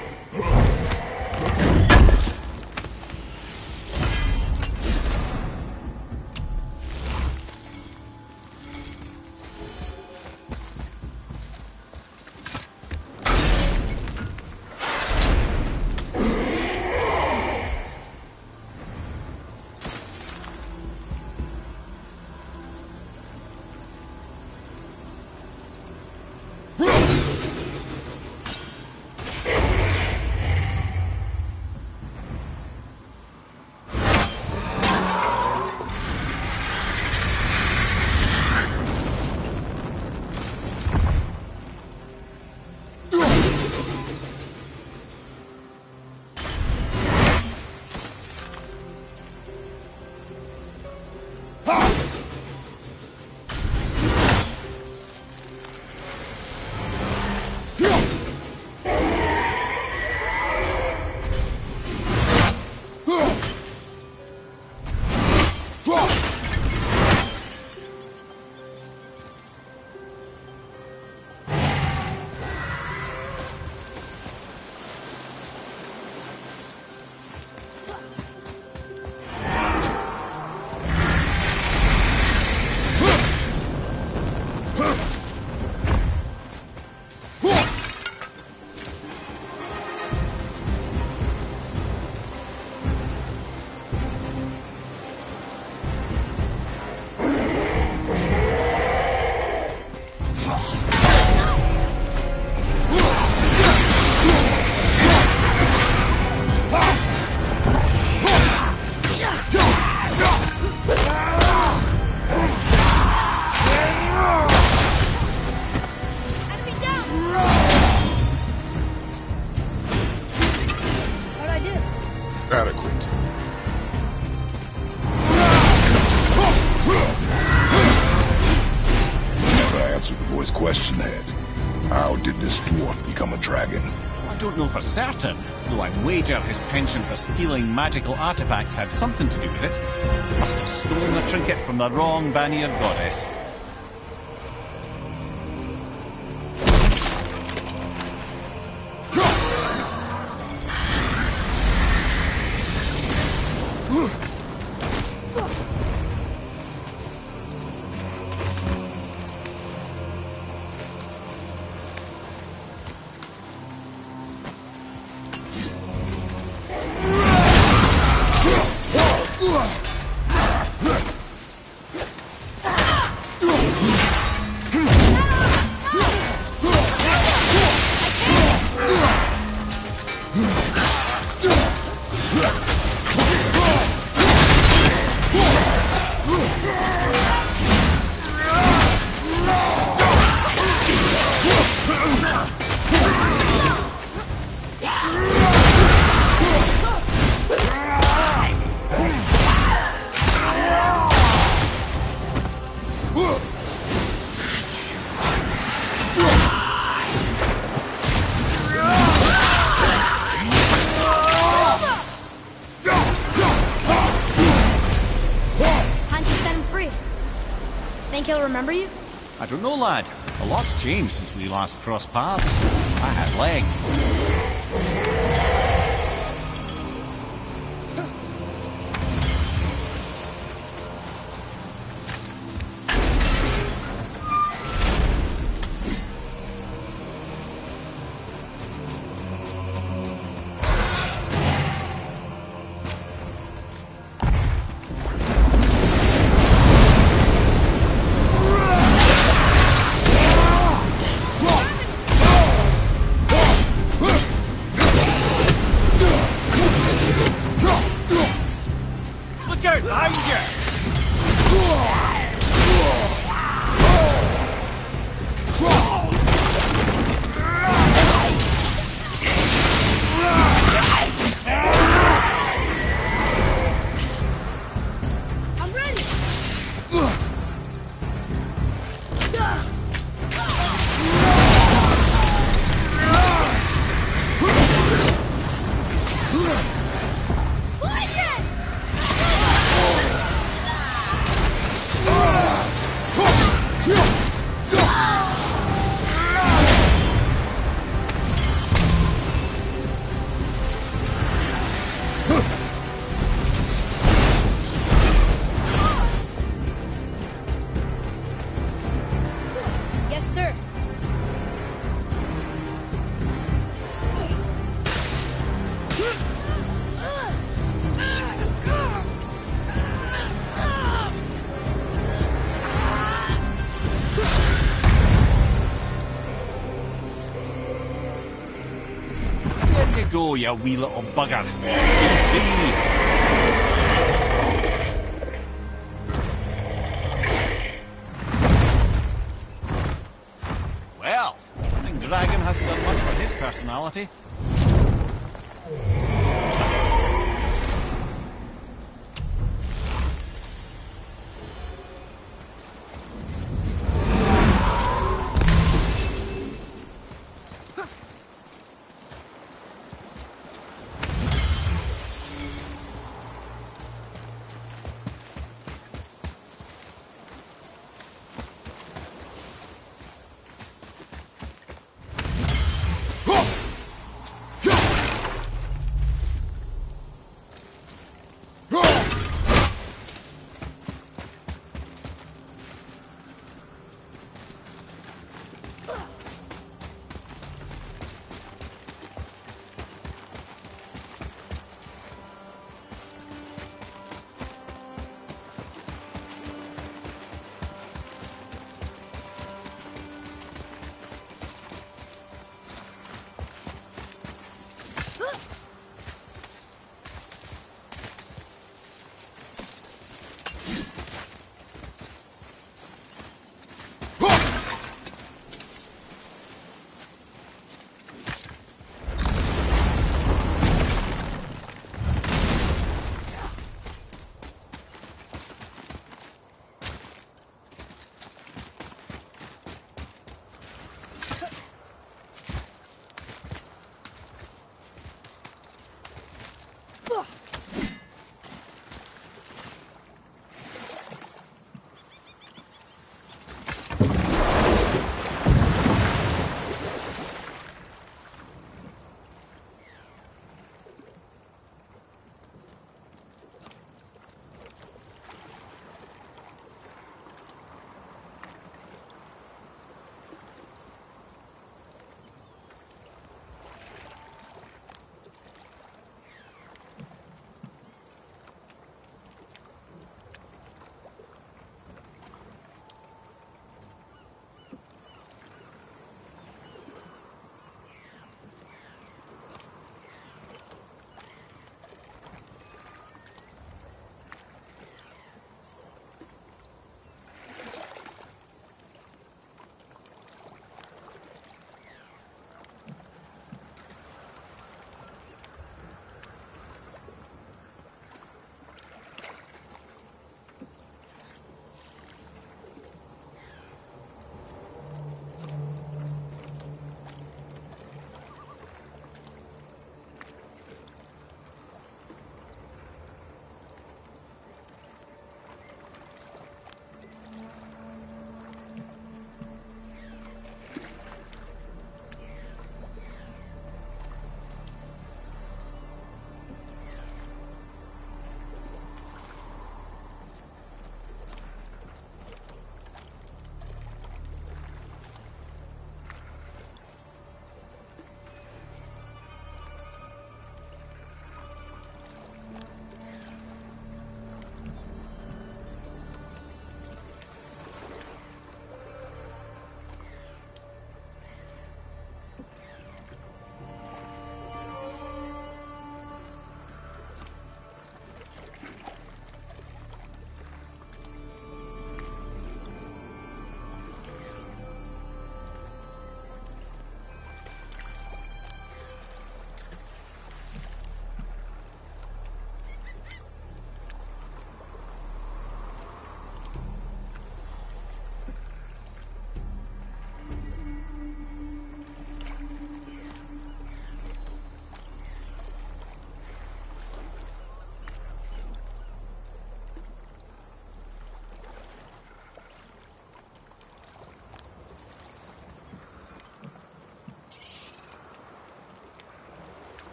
Adequate. Never answered the boy's question, Ed. How did this dwarf become a dragon? I don't know for certain, though I wager his penchant for stealing magical artifacts had something to do with it. Must have stolen the trinket from the wrong Vanir goddess. Think he'll remember you? I don't know, lad. A lot's changed since we last crossed paths. I had legs. Go, you wee little bugger. Well, I think Dragon hasn't done much for his personality.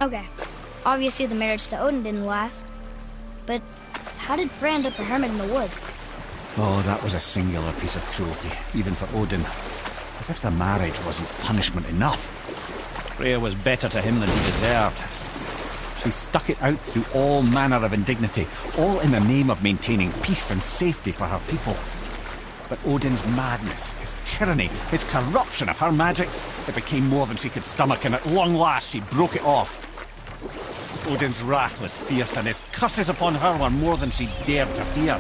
Okay. Obviously the marriage to Odin didn't last. But how did Frey end up a hermit in the woods? Oh, that was a singular piece of cruelty, even for Odin. As if the marriage wasn't punishment enough. Freya was better to him than he deserved. She stuck it out through all manner of indignity, all in the name of maintaining peace and safety for her people. But Odin's madness, his tyranny, his corruption of her magics, it became more than she could stomach, and at long last she broke it off. Odin's wrath was fierce, and his curses upon her were more than she dared to fear.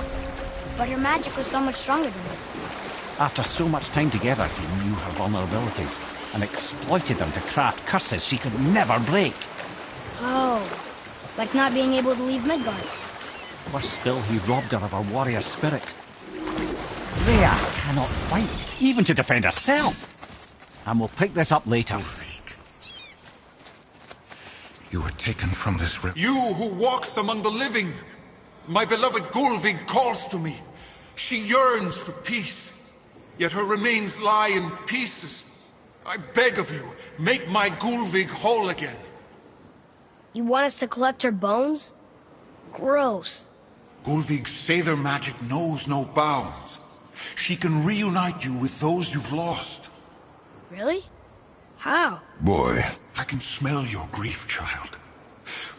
But her magic was so much stronger than his. After so much time together, he knew her vulnerabilities, and exploited them to craft curses she could never break. Oh, like not being able to leave Midgard. Worse still, he robbed her of her warrior spirit. Freya cannot fight, even to defend herself. And we'll pick this up later. Gulvig. You were taken from this realm. You who walks among the living! My beloved Gulvig calls to me. She yearns for peace, yet her remains lie in pieces. I beg of you, make my Gulvig whole again. You want us to collect her bones? Gross. Gulvig's Seidr magic knows no bounds. She can reunite you with those you've lost. Really? How? Boy. I can smell your grief, child.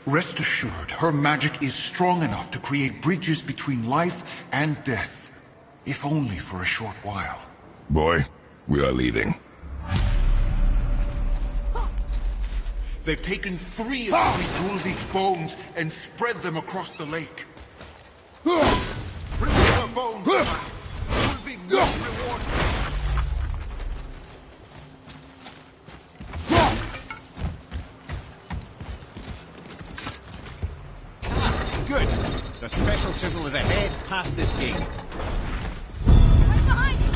Rest assured, her magic is strong enough to create bridges between life and death. If only for a short while. Boy, we are leaving. They've taken 3 of Gulvig's bones and spread them across the lake. Bring her bones back. Gulvig will reward you. Good. The special chisel is ahead past this gate. Right behind you!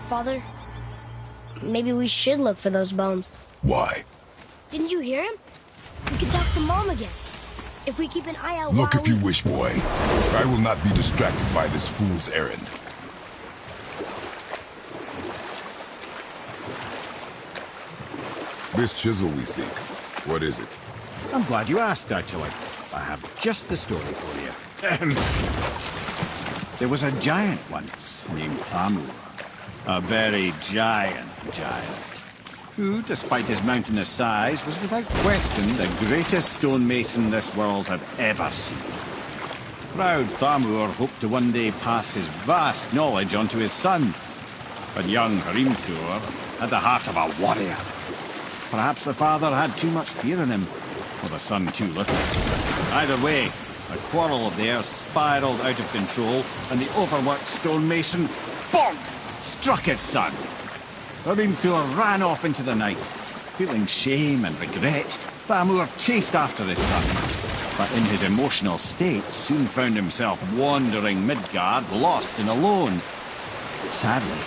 Father, maybe we should look for those bones. Why? Didn't you hear him? We could talk to Mom again. If we keep an eye out Look while if you wish, boy. I will not be distracted by this fool's errand. This chisel we seek, what is it? I'm glad you asked, actually. I have just the story for you. There was a giant once, named Thamur. A very giant, who, despite his mountainous size, was without question the greatest stonemason this world had ever seen. Proud Thamur hoped to one day pass his vast knowledge on to his son. But young Hrimthur had the heart of a warrior. Perhaps the father had too much fear in him, or the son too little. Either way, a quarrel of theirs spiraled out of control, and the overworked stonemason, bonk, struck his son. Hrimthur ran off into the night. Feeling shame and regret, Thamur chased after his son, but in his emotional state soon found himself wandering Midgard, lost and alone. Sadly,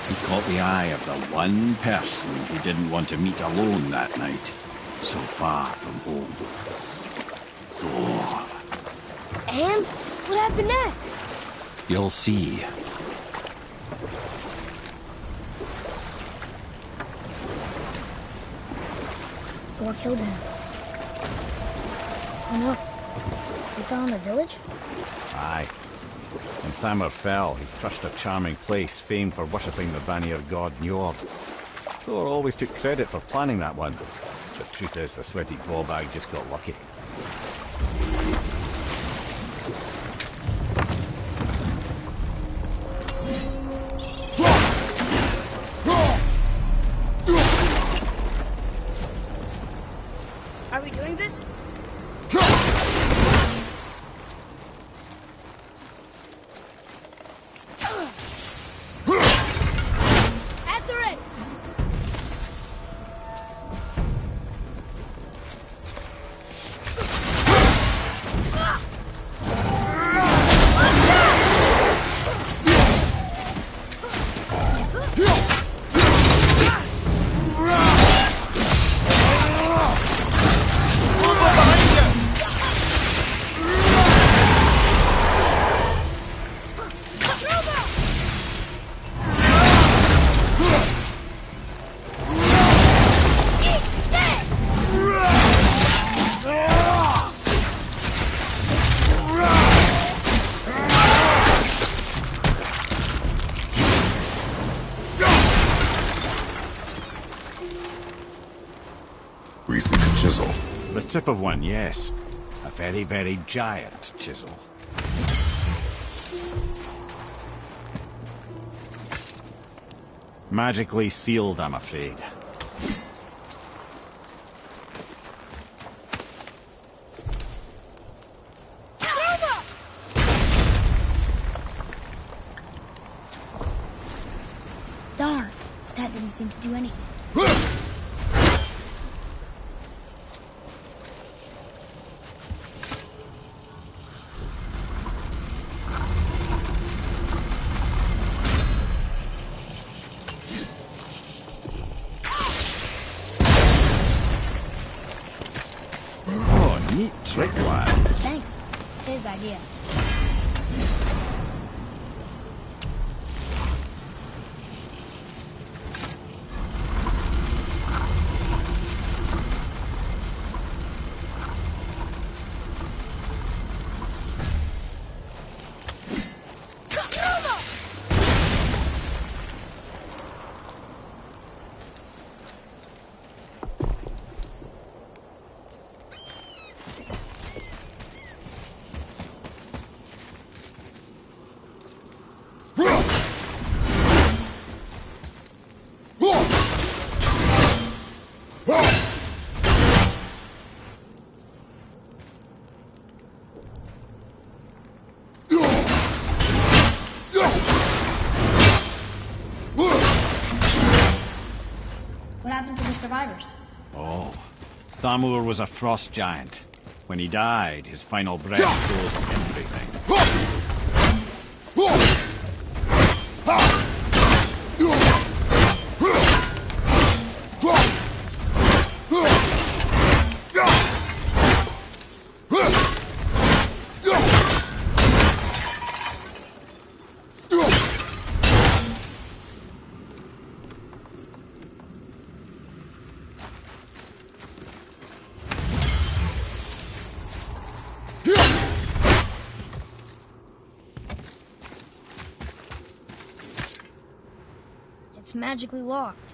he caught the eye of the one person he didn't want to meet alone that night, so far from home. Thor. And what happened next? You'll see. Thor killed him. Oh no. He fell in the village? Aye. When Thamur fell, he crushed a charming place famed for worshipping the Vanir god Njord. Thor always took credit for planning that one. The truth is, the sweaty ball bag just got lucky. Are we doing this? After it! We see the chisel. The tip of one, yes. A very, very giant chisel. Magically sealed, I'm afraid. Darn, that didn't seem to do anything. Oh, neat trick, lad. Thanks. His idea. What happened to the survivors? Oh, Thamur was a frost giant. When he died, his final breath froze everything. It's magically locked.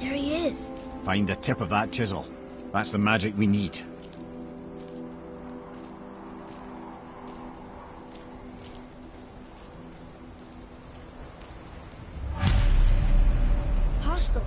There he is. Find the tip of that chisel. That's the magic we need. Hostiles.